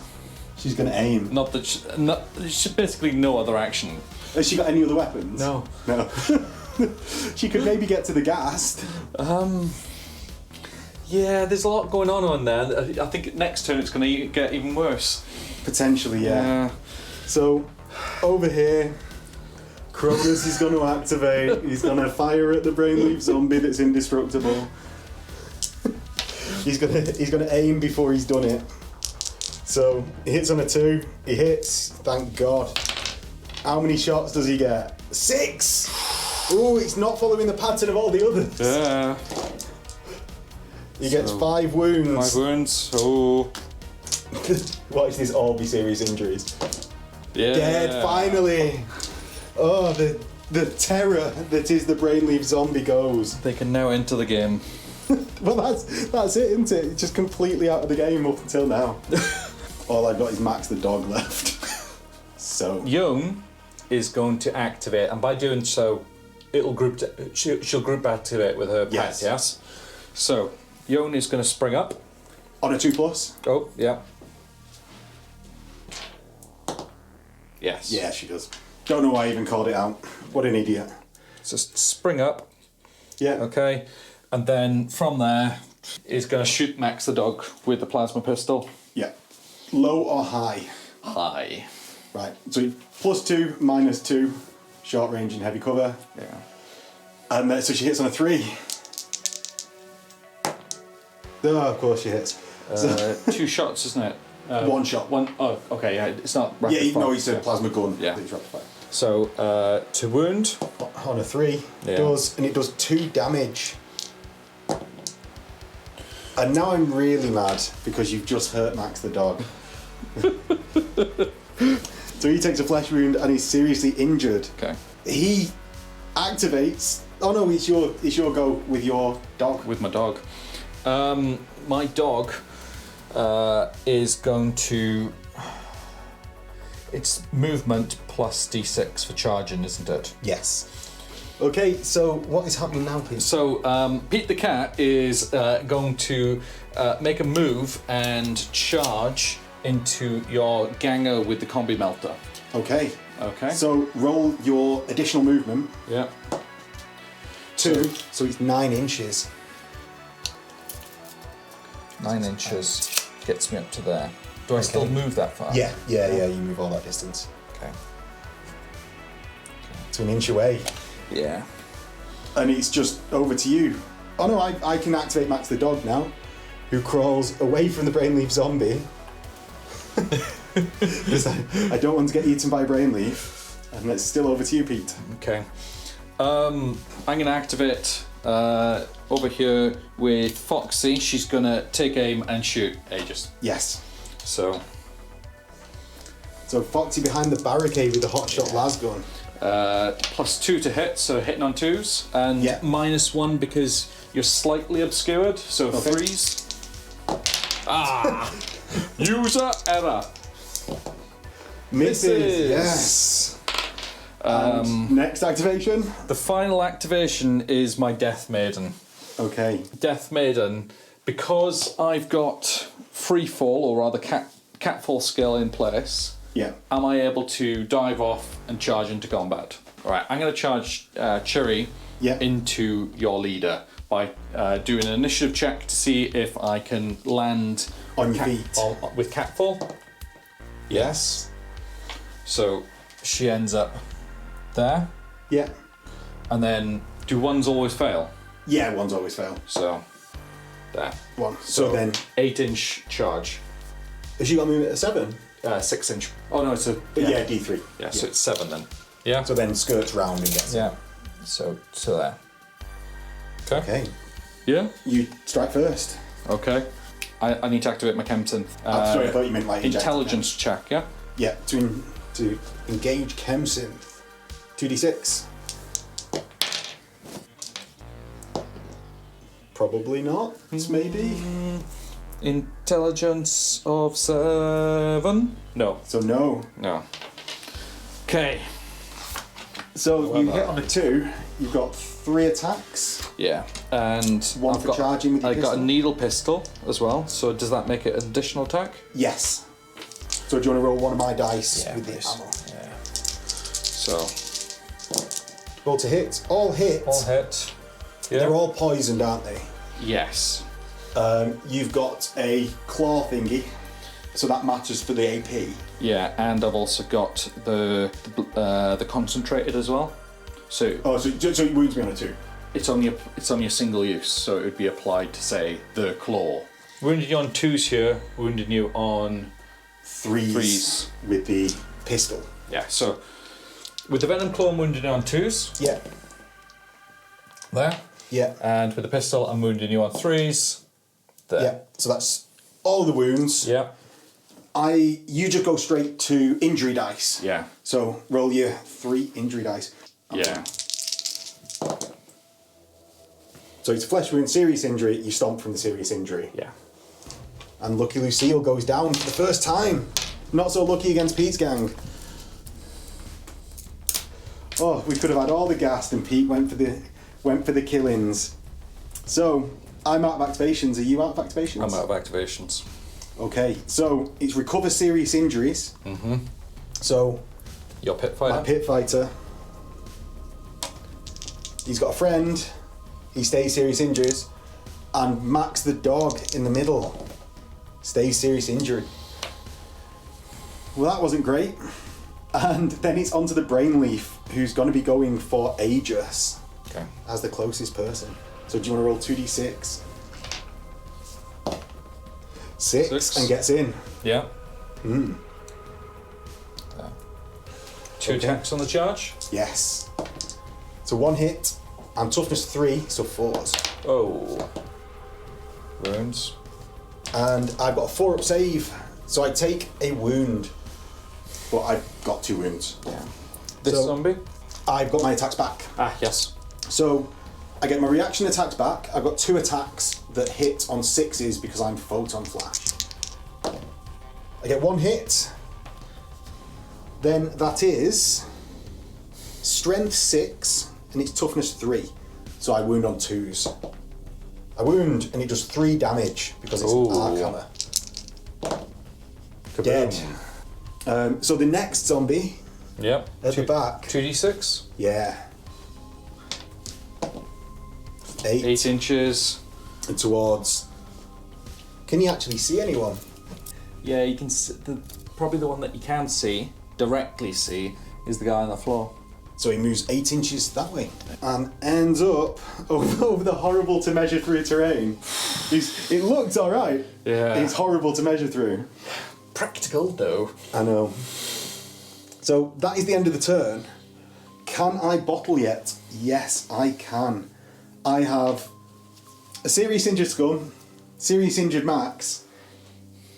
Speaker 1: She's going to aim.
Speaker 2: Not that she's basically no other action.
Speaker 1: Has she got any other weapons?
Speaker 2: No.
Speaker 1: No. She could maybe get to the ghast.
Speaker 2: Yeah, there's a lot going on there. I think next turn it's going to get even worse.
Speaker 1: Potentially, yeah. So, over here, Cronus is going to activate. He's going to fire at the brainleaf zombie that's indestructible. He's gonna aim before he's done it. So he hits on a 2. He hits. Thank God. How many shots does he get? 6. Oh, it's not following the pattern of all the others.
Speaker 2: Yeah.
Speaker 1: He gets 5 wounds.
Speaker 2: 5 wounds. Oh.
Speaker 1: Watch this all be serious injuries.
Speaker 2: Yeah.
Speaker 1: Dead, finally. Oh, the terror that is the brainleaf zombie goes.
Speaker 2: They can now enter the game.
Speaker 1: Well, that's it, isn't it? It's just completely out of the game up until now. All I've got is Max the dog left. So
Speaker 2: Young is going to activate, and by doing so, it'll group. She'll group activate with her pet. Yes. So Young is going to spring up
Speaker 1: on a 2+.
Speaker 2: Oh, yeah. Yes.
Speaker 1: Yeah, she does. Don't know why I even called it out. What an idiot.
Speaker 2: Just spring up.
Speaker 1: Yeah.
Speaker 2: Okay. And then from there, is going to shoot Max the dog with the plasma pistol.
Speaker 1: Yeah. Low or high?
Speaker 2: High.
Speaker 1: Right. So +2, -2, short range and heavy cover.
Speaker 2: Yeah.
Speaker 1: And so she hits on a 3. Oh, of course she hits.
Speaker 2: 2 shots, isn't it?
Speaker 1: 1 shot.
Speaker 2: One. Oh, okay. Yeah. It's not. Rapid
Speaker 1: Yeah,
Speaker 2: fire.
Speaker 1: no, he said plasma gun.
Speaker 2: Yeah.
Speaker 1: It's rapid fire.
Speaker 2: So to wound.
Speaker 1: On a 3.
Speaker 2: Yeah.
Speaker 1: It does 2 damage. And now I'm really mad because you've just hurt Max the dog. So he takes a flesh wound and he's seriously injured.
Speaker 2: Okay.
Speaker 1: He activates. Oh no, it's your go with your dog.
Speaker 2: With my dog. My dog is going to. It's movement plus d6 for charging, isn't it?
Speaker 1: Yes. Okay, so what is happening now, please?
Speaker 2: So Pete the cat is going to make a move and charge into your ganger with the combi melter.
Speaker 1: Okay.
Speaker 2: Okay.
Speaker 1: So roll your additional movement.
Speaker 2: Yeah.
Speaker 1: 2. So it's 9 inches.
Speaker 2: 9 inches gets me up to there. Do I still move that far?
Speaker 1: Yeah. You move all that distance.
Speaker 2: Okay.
Speaker 1: To an inch away.
Speaker 2: Yeah.
Speaker 1: And it's just over to you. Oh no, I can activate Max the dog now, who crawls away from the brainleaf zombie. Because I don't want to get eaten by a brainleaf. And it's still over to you, Pete.
Speaker 2: Okay. I'm going to activate over here with Foxy. She's going to take aim and shoot Aegis.
Speaker 1: Yes.
Speaker 2: So
Speaker 1: Foxy behind the barricade with the hotshot las gun.
Speaker 2: +2 to hit, so hitting on 2s, and
Speaker 1: Yeah.
Speaker 2: -1 because you're slightly obscured, so
Speaker 1: Okay.
Speaker 2: 3s. Ah! User error.
Speaker 1: Misses. Yes. And next activation.
Speaker 2: The final activation is my Death Maiden.
Speaker 1: Okay.
Speaker 2: Death Maiden, because I've got free fall, or rather catfall skill in place.
Speaker 1: Yeah.
Speaker 2: Am I able to dive off and charge into combat? All right, I'm going to charge Cherry into your leader by doing an initiative check to see if I can land
Speaker 1: on your feet
Speaker 2: with catfall. Yes. So she ends up there.
Speaker 1: Yeah.
Speaker 2: And then do ones always fail?
Speaker 1: Yeah, ones always fail.
Speaker 2: So there.
Speaker 1: 1. So then
Speaker 2: 8-inch charge.
Speaker 1: Has she got movement at 7?
Speaker 2: 6-inch. Oh no, it's a
Speaker 1: Yeah, D3.
Speaker 2: Yeah, so it's 7 then. Yeah.
Speaker 1: So then skirts round and gets in.
Speaker 2: Yeah. So there. Okay.
Speaker 1: Okay.
Speaker 2: Yeah.
Speaker 1: You strike first.
Speaker 2: Okay. I need to activate my Kempton.
Speaker 1: Sorry, I thought you meant like
Speaker 2: intelligence check. Yeah.
Speaker 1: Yeah. To engage Chemsynth. 2d6. Probably not. Maybe.
Speaker 2: Intelligence of 7. No.
Speaker 1: So no.
Speaker 2: No. Okay.
Speaker 1: So you hit on a 2. You've got 3 attacks.
Speaker 2: Yeah, and
Speaker 1: One for charging with your
Speaker 2: I've got a
Speaker 1: pistol.
Speaker 2: needle pistol as well. So does that make it an additional attack?
Speaker 1: Yes. So do you want to roll one of my dice with the
Speaker 2: please.
Speaker 1: ammo?
Speaker 2: Yeah. So
Speaker 1: Roll to hit. All hit.
Speaker 2: all hit. Yeah.
Speaker 1: They're all poisoned, aren't they?
Speaker 2: Yes.
Speaker 1: You've got a claw thingy, so that matters for the AP.
Speaker 2: Yeah, and I've also got the concentrated as well. So
Speaker 1: So it wounds me on a 2.
Speaker 2: it's only a single use, so it would be applied to say the claw. Wounded you on 2s here. Wounded you on
Speaker 1: 3s with the pistol.
Speaker 2: yeah. So with the venom claw, I'm wounded you on 2s.
Speaker 1: Yeah.
Speaker 2: There.
Speaker 1: Yeah.
Speaker 2: And with the pistol, I'm wounding you on 3s. There.
Speaker 1: Yeah. So that's all the wounds.
Speaker 2: Yeah.
Speaker 1: You just go straight to injury dice.
Speaker 2: Yeah.
Speaker 1: So roll your 3 injury dice.
Speaker 2: Yeah.
Speaker 1: So it's flesh wound, serious injury. You stomp from the serious injury.
Speaker 2: Yeah.
Speaker 1: And Lucky Lucille goes down for the first time. Not so lucky against Pete's gang. Oh, we could have had all the ghast and Pete went for the killings. So I'm out of activations. Are you out of activations?
Speaker 2: I'm out of activations.
Speaker 1: Okay, so it's recover serious injuries.
Speaker 2: Mm-hmm.
Speaker 1: So
Speaker 2: Your pit fighter.
Speaker 1: my pit fighter. He's got a friend. He stays serious injuries, and Max the dog in the middle stays serious injured. Well, that wasn't great. And then it's onto the brain leaf, who's going to be going for Aegis
Speaker 2: Okay.
Speaker 1: as the closest person. So do you want to roll 2d6? 6 and gets in.
Speaker 2: Yeah.
Speaker 1: Mm.
Speaker 2: 2 attacks on the charge.
Speaker 1: Yes. So 1 hit and toughness 3, so 4s.
Speaker 2: Oh. Wounds.
Speaker 1: And I've got a 4-up save, so I take a wound. But I've got 2 wounds.
Speaker 2: Yeah. This
Speaker 1: So-
Speaker 2: zombie.
Speaker 1: I've got my attacks back.
Speaker 2: Ah, yes.
Speaker 1: So I get my reaction attacks back. I've got 2 attacks that hit on 6s because I'm photon flash. I get 1 hit. Then that is strength 6 and it's toughness 3. So I wound on 2s. I wound and it does 3 damage because it's
Speaker 2: Ooh.
Speaker 1: arc hammer.
Speaker 2: Kaboom.
Speaker 1: Dead. So the next zombie
Speaker 2: Yep.
Speaker 1: at the back.
Speaker 2: 2d6.
Speaker 1: Yeah. 8.
Speaker 2: 8 inches.
Speaker 1: And towards. Can you actually see anyone?
Speaker 2: Yeah, you can see probably the one that you can see, directly see, is the guy on the floor.
Speaker 1: So he moves 8 inches that way and ends up over the horrible to measure through terrain. It looks alright.
Speaker 2: Yeah.
Speaker 1: It's horrible to measure through.
Speaker 2: Practical though.
Speaker 1: I know. So that is the end of the turn. Can I bottle yet? Yes, I can. I have a serious injured Scum, serious injured Max,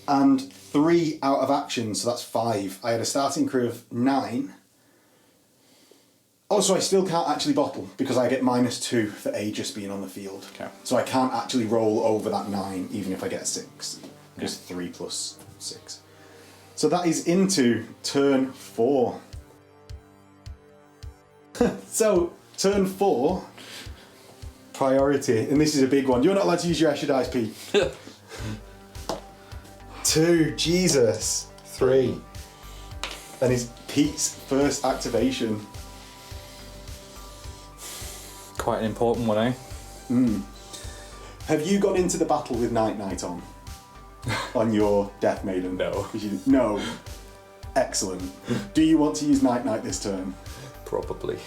Speaker 1: and 3 out of action, so that's 5. I had a starting crew of 9. Also, I still can't actually bottle because I get -2 for Aegis being on the field.
Speaker 2: Okay.
Speaker 1: So I can't actually roll over that 9 even if I get a 6. Because 3 plus 6. So that is into turn 4. So, turn 4, priority, and this is a big one. You're not allowed to use your Escher dice, Pete. 2, Jesus. 3. Then is Pete's first activation.
Speaker 2: Quite an important one, eh?
Speaker 1: Have you gone into the battle with Night Knight on? On your Death Maiden?
Speaker 2: No.
Speaker 1: No. Excellent. Do you want to use Night Knight this turn?
Speaker 2: Probably.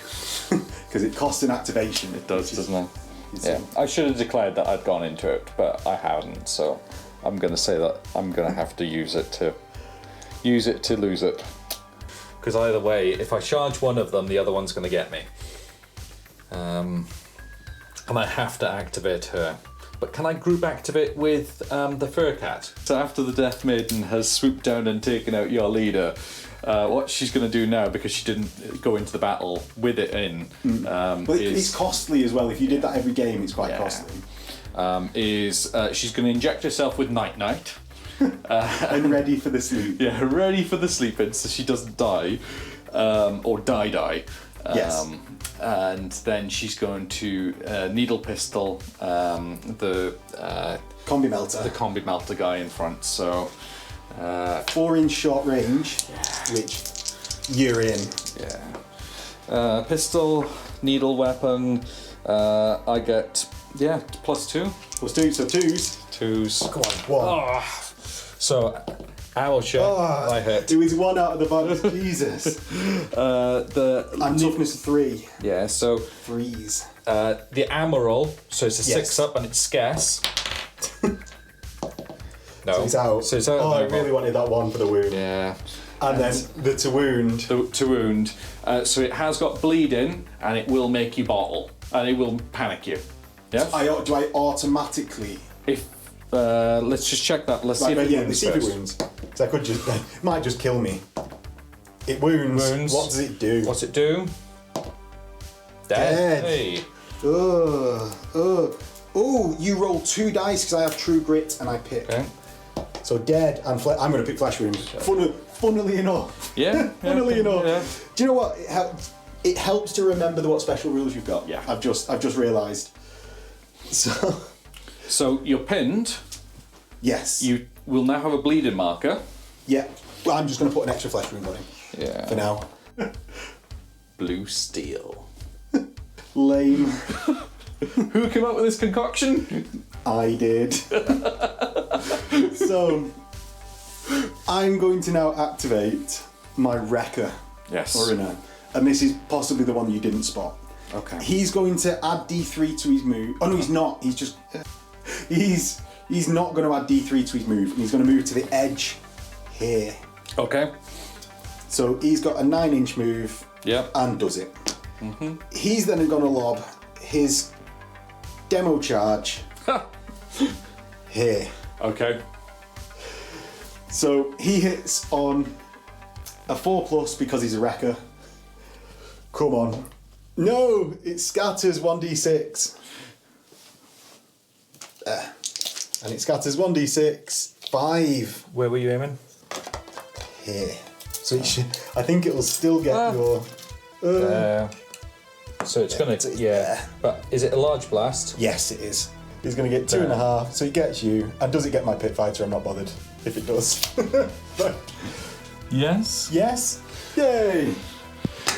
Speaker 1: Because it costs an activation.
Speaker 2: It does,
Speaker 1: which is-
Speaker 2: doesn't it?
Speaker 1: is-
Speaker 2: Yeah. I should have declared that I'd gone into it, but I hadn't, so I'm gonna say that I'm gonna have to use it to lose it. because either way, if I charge one of them, the other one's going to get me. And I have to activate her. But can I group activate with the fur cat? So after the Death Maiden has swooped down and taken out your leader, what she's going to do now, because she didn't go into the battle with it in,
Speaker 1: but it's costly as well. If you did that every game, it's quite costly.
Speaker 2: She's going to inject herself with Night.
Speaker 1: And ready for the sleep.
Speaker 2: Yeah, ready for the sleep-in so she doesn't die. Or die.
Speaker 1: Yes.
Speaker 2: And then she's going to needle pistol the
Speaker 1: Combi melter.
Speaker 2: The combi melter guy in front. So
Speaker 1: 4-inch short range, which you're in.
Speaker 2: Yeah. Pistol, needle weapon. I get +2.
Speaker 1: +2, so 2s.
Speaker 2: 2s.
Speaker 1: Come on, 1.
Speaker 2: So owl shot. I hit.
Speaker 1: It was 1 out of the box. Jesus. I'm toughness 3.
Speaker 2: Yeah. So
Speaker 1: 3s.
Speaker 2: the ammo roll. So it's a 6 up and it's scarce. No.
Speaker 1: So it's out.
Speaker 2: So it's out.
Speaker 1: Oh, I really wanted that 1 for the wound.
Speaker 2: Yeah.
Speaker 1: And then the to wound.
Speaker 2: To wound. So it has got bleeding and it will make you bottle and it will panic you. Yeah.
Speaker 1: Do I automatically?
Speaker 2: If let's just check that. Let's see if it wounds.
Speaker 1: See if it wounds. Because I could just it might just kill me. It wounds. What does it do?
Speaker 2: What's it do?
Speaker 1: Dead.
Speaker 2: Hey.
Speaker 1: Oh, you roll 2 dice because I have true grit and I pick.
Speaker 2: Okay.
Speaker 1: So dead and I'm going to pick flesh wounds. Funnily enough.
Speaker 2: Yeah.
Speaker 1: Funnily enough.
Speaker 2: Yeah.
Speaker 1: Do you know what? It helps to remember what special rules you've got.
Speaker 2: Yeah.
Speaker 1: I've just realised.
Speaker 2: So you're pinned.
Speaker 1: Yes.
Speaker 2: You will now have a bleeding marker.
Speaker 1: Yeah. Well, I'm just going to put an extra flesh wound on him.
Speaker 2: Yeah.
Speaker 1: For now.
Speaker 2: Blue steel.
Speaker 1: Lame.
Speaker 2: Who came up with this concoction?
Speaker 1: I did. So, I'm going to now activate my Wrecker.
Speaker 2: Yes.
Speaker 1: Orina. And this is possibly the one you didn't spot.
Speaker 2: Okay.
Speaker 1: He's going to add D3 to his move. Oh no, he's not. He's just... He's not going to add D3 to his move. And he's going to move to the edge here.
Speaker 2: Okay.
Speaker 1: So he's got a 9-inch move.
Speaker 2: Yep.
Speaker 1: And does it. Mm-hmm. He's then going to lob his demo charge here.
Speaker 2: Okay.
Speaker 1: So he hits on a 4+ because he's a wrecker. Come on. No, it scatters 1d6. And it scatters 1d6, 5
Speaker 2: Where were you aiming?
Speaker 1: here. So it should, I think it will still get your...
Speaker 2: So it's going to... But is it a large blast?
Speaker 1: Yes, it is. He's going to get 2.5, so he gets you. And does it get my pit fighter? I'm not bothered if it does.
Speaker 2: Yes.
Speaker 1: Yes? Yay!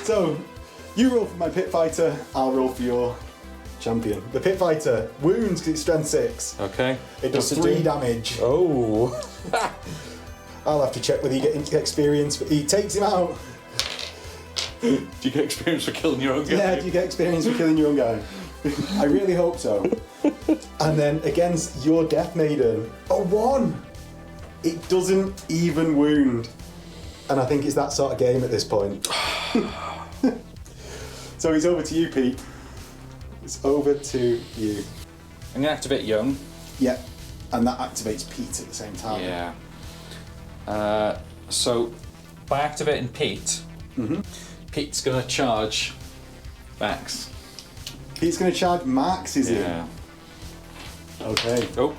Speaker 1: So, you roll for my pit fighter, I'll roll for your champion. The pit fighter wounds because it's strength 6.
Speaker 2: Okay.
Speaker 1: It does 3 damage.
Speaker 2: Oh.
Speaker 1: I'll have to check whether you get experience, but he takes him out.
Speaker 2: Do you get experience for killing your own guy?
Speaker 1: Yeah, do you get experience for killing your own guy? I really hope so. And then against your Death Maiden, a 1! It doesn't even wound. And I think it's that sort of game at this point. So it's over to you, Pete. It's over to you.
Speaker 2: I'm going to activate Young.
Speaker 1: Yep. And that activates Pete at the same time.
Speaker 2: Yeah. So by activating Pete, Pete's going to charge Max.
Speaker 1: Pete's going to charge Max, is he?
Speaker 2: Yeah.
Speaker 1: Okay.
Speaker 2: Oh.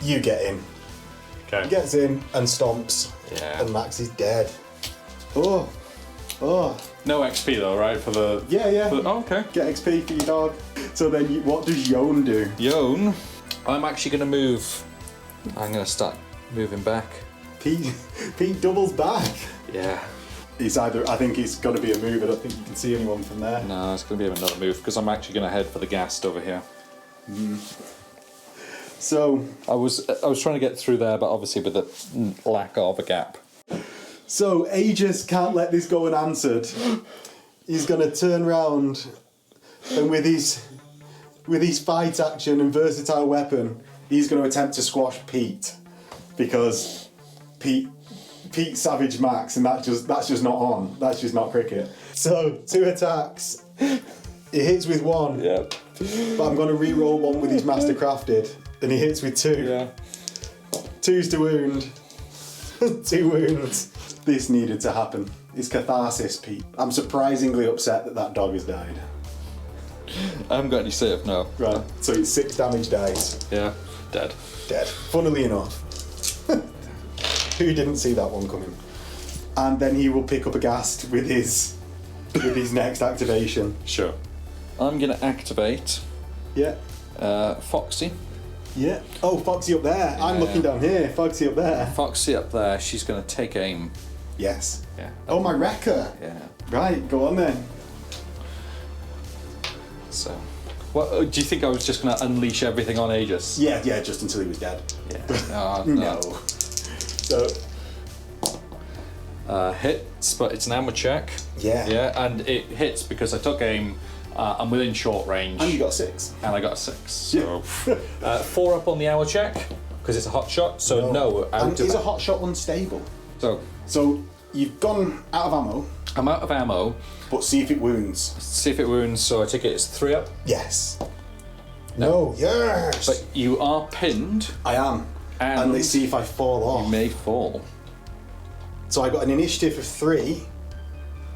Speaker 1: You get in.
Speaker 2: Okay.
Speaker 1: He gets in and stomps.
Speaker 2: Yeah.
Speaker 1: And Max is dead. Oh. Oh.
Speaker 2: No XP though, right? For the...
Speaker 1: Yeah.
Speaker 2: Oh, okay.
Speaker 1: Get XP for your dog. So then what does Yon do?
Speaker 2: Yon, I'm actually going to move. I'm going to start moving back.
Speaker 1: Pete doubles back.
Speaker 2: Yeah.
Speaker 1: It's either, I think it's got to be a move. I don't think you can see anyone from there.
Speaker 2: No, it's going to be another move because I'm actually going to head for the ghast over here.
Speaker 1: So
Speaker 2: I was trying to get through there, but obviously with the lack of a gap.
Speaker 1: So Aegis can't let this go unanswered. He's going to turn round and with his fight action and versatile weapon, he's going to attempt to squash Pete because Pete Pete Savage Max, and that's just not on. That's just not cricket. So 2 attacks. It hits with 1.
Speaker 2: Yeah.
Speaker 1: But I'm going to re-roll 1 with his Master Crafted, and he hits with 2.
Speaker 2: Yeah.
Speaker 1: 2's to wound. 2 wounds. This needed to happen. It's catharsis, Pete. I'm surprisingly upset that dog has died.
Speaker 2: I haven't got any save, no.
Speaker 1: Right, so it's 6 damage dice.
Speaker 2: Yeah. Dead.
Speaker 1: Dead. Funnily enough. Who didn't see that one coming? And then he will pick up a ghast with his next activation.
Speaker 2: Sure. I'm going to activate
Speaker 1: Yeah.
Speaker 2: Foxy.
Speaker 1: Yeah. Oh, Foxy up there. I'm looking down here. Foxy up there.
Speaker 2: Foxy up there, she's going to take aim.
Speaker 1: Yes.
Speaker 2: Yeah.
Speaker 1: Oh, my wrecker.
Speaker 2: Yeah.
Speaker 1: Right, go on then.
Speaker 2: So, what do you think I was just going to unleash everything on Aegis?
Speaker 1: Yeah, just until he was dead.
Speaker 2: Yeah.
Speaker 1: No. So,
Speaker 2: hits, but it's an armor check.
Speaker 1: yeah.
Speaker 2: Yeah, and it hits because I took aim. I'm within short range.
Speaker 1: And you got 6.
Speaker 2: And I got a 6. So 4 up on the hour check because it's a hot shot. So no, out
Speaker 1: And
Speaker 2: of
Speaker 1: is
Speaker 2: that.
Speaker 1: a hot shot unstable?
Speaker 2: So
Speaker 1: You've gone out of ammo,
Speaker 2: I'm out of ammo.
Speaker 1: but see if it wounds.
Speaker 2: See if it wounds. So I take it as 3 up.
Speaker 1: Yes. No. Yes.
Speaker 2: But you are pinned.
Speaker 1: I am. And let's see if I fall off.
Speaker 2: You may fall.
Speaker 1: So I got an initiative of 3.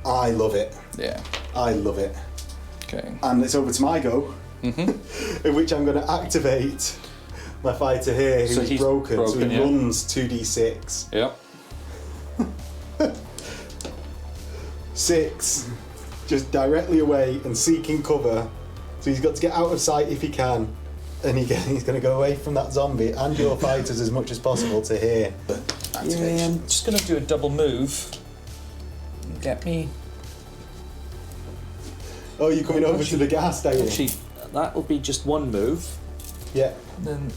Speaker 1: I love it.
Speaker 2: Yeah.
Speaker 1: I love it.
Speaker 2: Okay.
Speaker 1: And it's over to my go, in which I'm going to activate my fighter here, who's
Speaker 2: So he's
Speaker 1: broken. So he
Speaker 2: broken, yeah.
Speaker 1: runs 2d6.
Speaker 2: Yep.
Speaker 1: 6, just directly away and seeking cover. So he's got to get out of sight if he can. And he's going to go away from that zombie and your fighters as much as possible to here.
Speaker 2: Yeah, I'm just going to do a double move. Get me.
Speaker 1: Oh, you're coming over to the ghast, are you?
Speaker 2: Actually, that will be just 1 move.
Speaker 1: Yeah.
Speaker 2: Then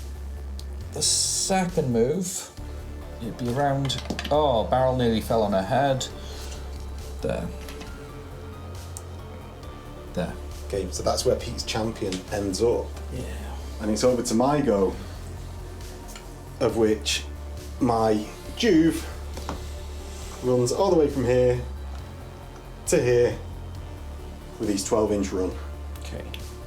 Speaker 2: the second move, it'd be around. Oh, barrel nearly fell on her head. There. There.
Speaker 1: Okay, so that's where Pete's champion ends up.
Speaker 2: Yeah.
Speaker 1: And it's over to my go, of which my Juve runs all the way from here to here with his 12-inch run.
Speaker 2: Okay.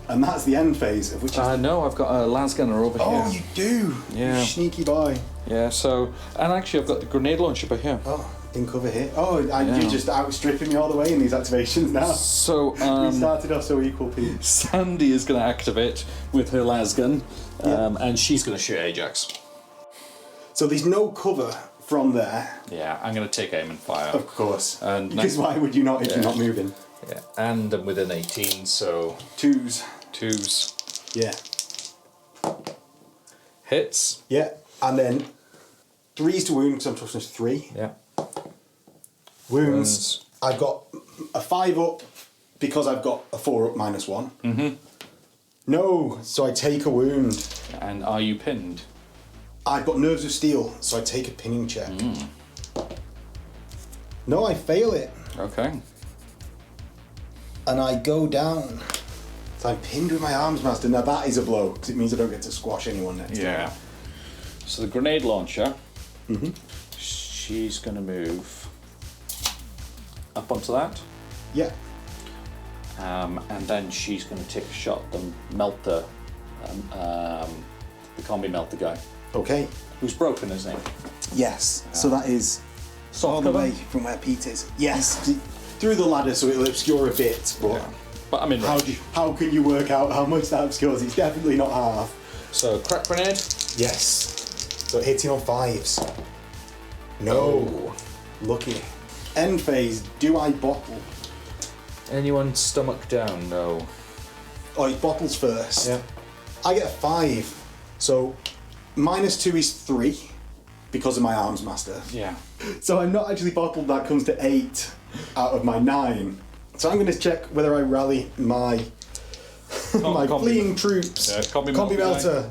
Speaker 1: And that's the end phase, of which is...
Speaker 2: No, I've got a lasgunner over here.
Speaker 1: Oh, you do?
Speaker 2: Yeah.
Speaker 1: You sneaky boy.
Speaker 2: Yeah, so... And actually, I've got the grenade launcher over here.
Speaker 1: Oh, in cover here. Oh,
Speaker 2: Yeah.
Speaker 1: you're just outstripping me all the way in these activations now.
Speaker 2: So,
Speaker 1: We started off so equal, Pete.
Speaker 2: Sandy is going to activate with her lasgun, and she's going to shoot Ajax.
Speaker 1: So there's no cover from there,
Speaker 2: Yeah, I'm going to take aim and fire.
Speaker 1: of course.
Speaker 2: And
Speaker 1: because why would you not if you're not moving?
Speaker 2: Yeah, and I'm within 18, so
Speaker 1: 2s.
Speaker 2: 2s.
Speaker 1: Yeah.
Speaker 2: Hits.
Speaker 1: Yeah. And then 3s to wound, because I'm toughness 3.
Speaker 2: Yeah.
Speaker 1: Wounds. I've got a 5 up because I've got a 4 up -1. Mm-hmm. No, so I take a wound.
Speaker 2: And are you pinned?
Speaker 1: I've got nerves of steel, so I take a pinning check. No, I fail it.
Speaker 2: Okay.
Speaker 1: And I go down. So I'm pinned with my arms master. Now that is a blow, because it means I don't get to squash anyone next time.
Speaker 2: Yeah. So the grenade launcher, she's going to move up onto that.
Speaker 1: Yeah.
Speaker 2: And then she's going to take a shot and melt the combi melter guy.
Speaker 1: Okay.
Speaker 2: Who's broken, isn't he?
Speaker 1: Yes. So that is all the way from where Pete is. Yes. Through the ladder, so it'll obscure a bit, but
Speaker 2: But I'm in range.
Speaker 1: how can you work out how much that obscures? It's definitely not half.
Speaker 2: So crack grenade.
Speaker 1: Yes. So hitting on 5s. No. Lucky. End phase. Do I bottle?
Speaker 2: Anyone stomach down? No.
Speaker 1: Oh, it bottles first.
Speaker 2: Yeah.
Speaker 1: I get a 5. So -2 is 3 because of my arms master.
Speaker 2: Yeah.
Speaker 1: So I'm not actually bottled. That comes to 8 out of my 9. So I'm going to check whether I rally my my
Speaker 2: combi.
Speaker 1: fleeing troops.
Speaker 2: Yeah, combi
Speaker 1: Combi
Speaker 2: melter.
Speaker 1: melter.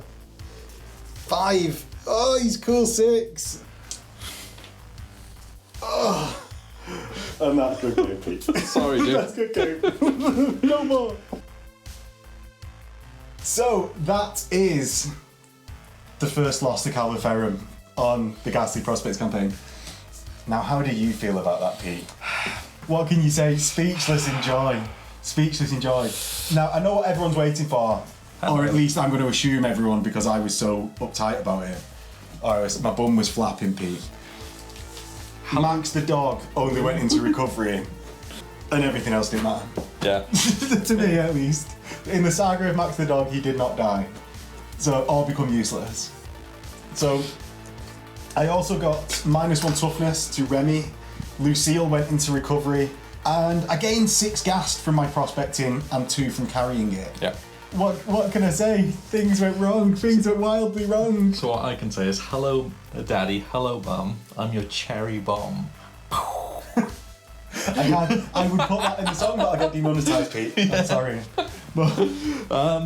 Speaker 1: 5. Oh, he's cool. 6. Oh. And that's good game, Pete.
Speaker 2: Sorry, dude.
Speaker 1: That's good game. No more. So that is the first loss to Calva Ferrum on the Ghastly Prospects campaign. Now, how do you feel about that, Pete? What can you say? Speechless in joy. Speechless in joy. Now, I know what everyone's waiting for, or at least I'm going to assume everyone, because I was so uptight about it. My bum was flapping, Pete. Max the dog only went into recovery, and everything else didn't matter.
Speaker 2: Yeah.
Speaker 1: To me, at least. In the saga of Max the dog, he did not die. So, all become useless. So, I also got -1 toughness to Remy. Lucille went into recovery, and I gained 6 ghast from my prospecting and 2 from carrying it.
Speaker 2: Yeah.
Speaker 1: What can I say? Things went wrong. Things went wildly wrong.
Speaker 2: So what I can say is, hello, Daddy. Hello, Bum. I'm your cherry bomb.
Speaker 1: I would put that in the song, but I got demonetized, Pete. I'm sorry. But,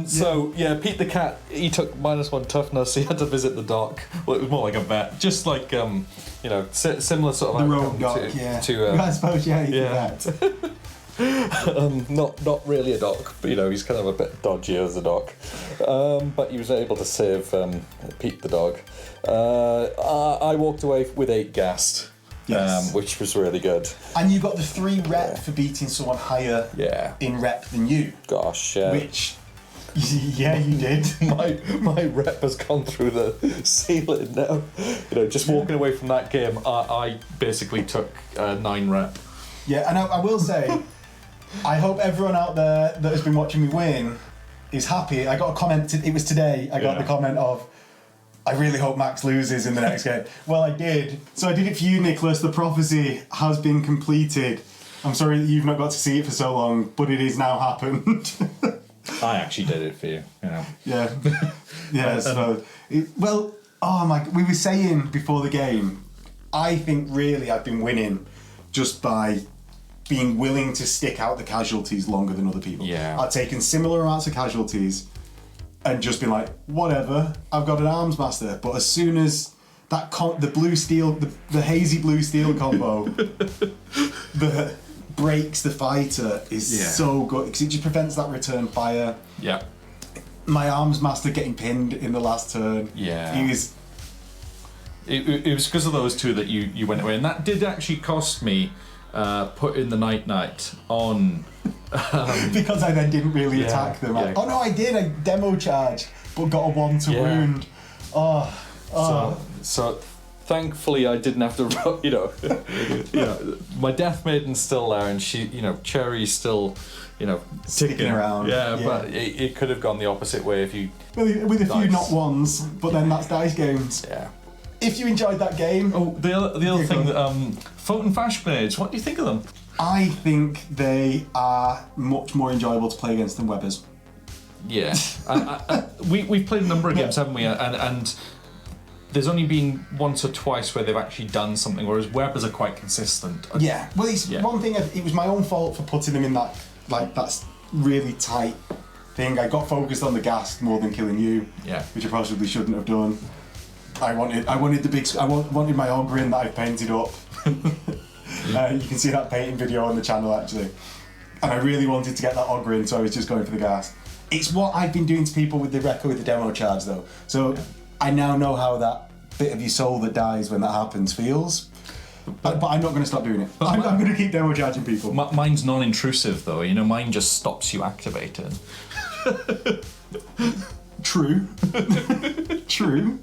Speaker 2: So yeah, Pete the cat, he took -1 toughness. He had to visit the doc. Well, it was more like a vet, just like similar sort of
Speaker 1: the
Speaker 2: outcome
Speaker 1: road doc,
Speaker 2: to
Speaker 1: I suppose, yeah, that.
Speaker 2: not really a doc, but he's kind of a bit dodgy as a doc. But he was able to save Pete the dog. I walked away with 8 ghast.
Speaker 1: Yes.
Speaker 2: Which was really good.
Speaker 1: And you got the 3 rep for beating someone higher in rep than you.
Speaker 2: Gosh, yeah.
Speaker 1: Which, yeah, you did.
Speaker 2: my rep has gone through the ceiling now. Just walking away from that game, I basically took 9 rep.
Speaker 1: Yeah, and I will say, I hope everyone out there that has been watching me win is happy. I got a comment, it was today, I got the comment of, I really hope Max loses in the next game. Well, I did. So I did it for you, Nicholas. The prophecy has been completed. I'm sorry that you've not got to see it for so long, but it has now happened.
Speaker 2: I actually did it for you,
Speaker 1: Yeah. Yeah, so... we were saying before the game, I think really I've been winning just by being willing to stick out the casualties longer than other people.
Speaker 2: Yeah.
Speaker 1: I've taken similar amounts of casualties and just been like, whatever, I've got an arms master. But as soon as that the blue steel, the hazy blue steel combo that breaks the fighter is so good because it just prevents that return fire.
Speaker 2: Yeah.
Speaker 1: My arms master getting pinned in the last turn.
Speaker 2: Yeah.
Speaker 1: He was.
Speaker 2: It was because of those 2 that you went away, and that did actually cost me putting the night on.
Speaker 1: Because I then didn't really attack them.
Speaker 2: Yeah.
Speaker 1: Oh no, I did. I demo charge, but got a 1 to wound.
Speaker 2: So thankfully I didn't have to. My Death Maiden's still there, and she, Cherry's still,
Speaker 1: Sticking around.
Speaker 2: Yeah, but it could have gone the opposite way if you.
Speaker 1: With a few not ones, but then that's dice games.
Speaker 2: Yeah.
Speaker 1: If you enjoyed that game.
Speaker 2: Oh, the other thing that Photon Flash Grenades. What do you think of them?
Speaker 1: I think they are much more enjoyable to play against than Webbers.
Speaker 2: Yeah, we've played a number of games, haven't we? And there's only been once or twice where they've actually done something, whereas Webbers are quite consistent.
Speaker 1: Yeah, well, it's one thing. It was my own fault for putting them in that that's really tight thing. I got focused on the ghast more than killing you.
Speaker 2: Yeah,
Speaker 1: which I possibly shouldn't have done. I wanted the big. I wanted my Ogrin that I painted up. You can see that painting video on the channel actually, and I really wanted to get that Ogrin, so I was just going for the ghast. It's what I've been doing to people with the Recco with the demo charge though, so I now know how that bit of your soul that dies when that happens feels. But I'm not going to stop doing it. I'm going to keep demo charging people.
Speaker 2: Mine's non-intrusive though. Mine just stops you activating.
Speaker 1: True. True.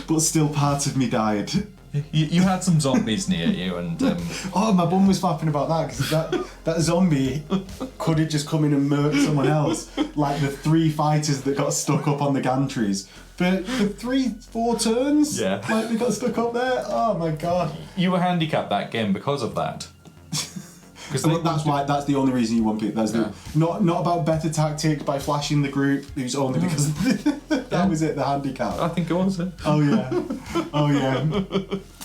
Speaker 1: But still, part of me died.
Speaker 2: You had some zombies near you, and
Speaker 1: oh, my bum was flapping about that because that zombie could have just come in and murked someone else, like the 3 fighters that got stuck up on the gantries. For 3-4 turns, like they got stuck up there. Oh my god!
Speaker 2: You were handicapped that game because of that.
Speaker 1: That's the only reason you won, Pete. That's not about better tactics by flashing the group. It was only because that was it. The handicap.
Speaker 2: I think it was.
Speaker 1: Oh yeah.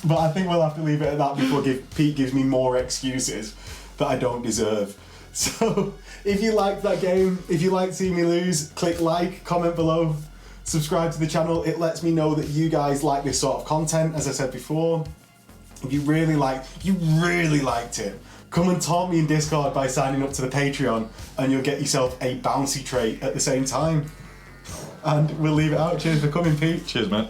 Speaker 1: But I think we'll have to leave it at that before Pete gives me more excuses that I don't deserve. So if you liked that game, if you like seeing me lose, click like, comment below, subscribe to the channel. It lets me know that you guys like this sort of content. As I said before, if you really liked it. Come and taunt me in Discord by signing up to the Patreon, and you'll get yourself a bouncy trait at the same time. And we'll leave it out. Cheers for coming, Pete.
Speaker 2: Cheers, mate.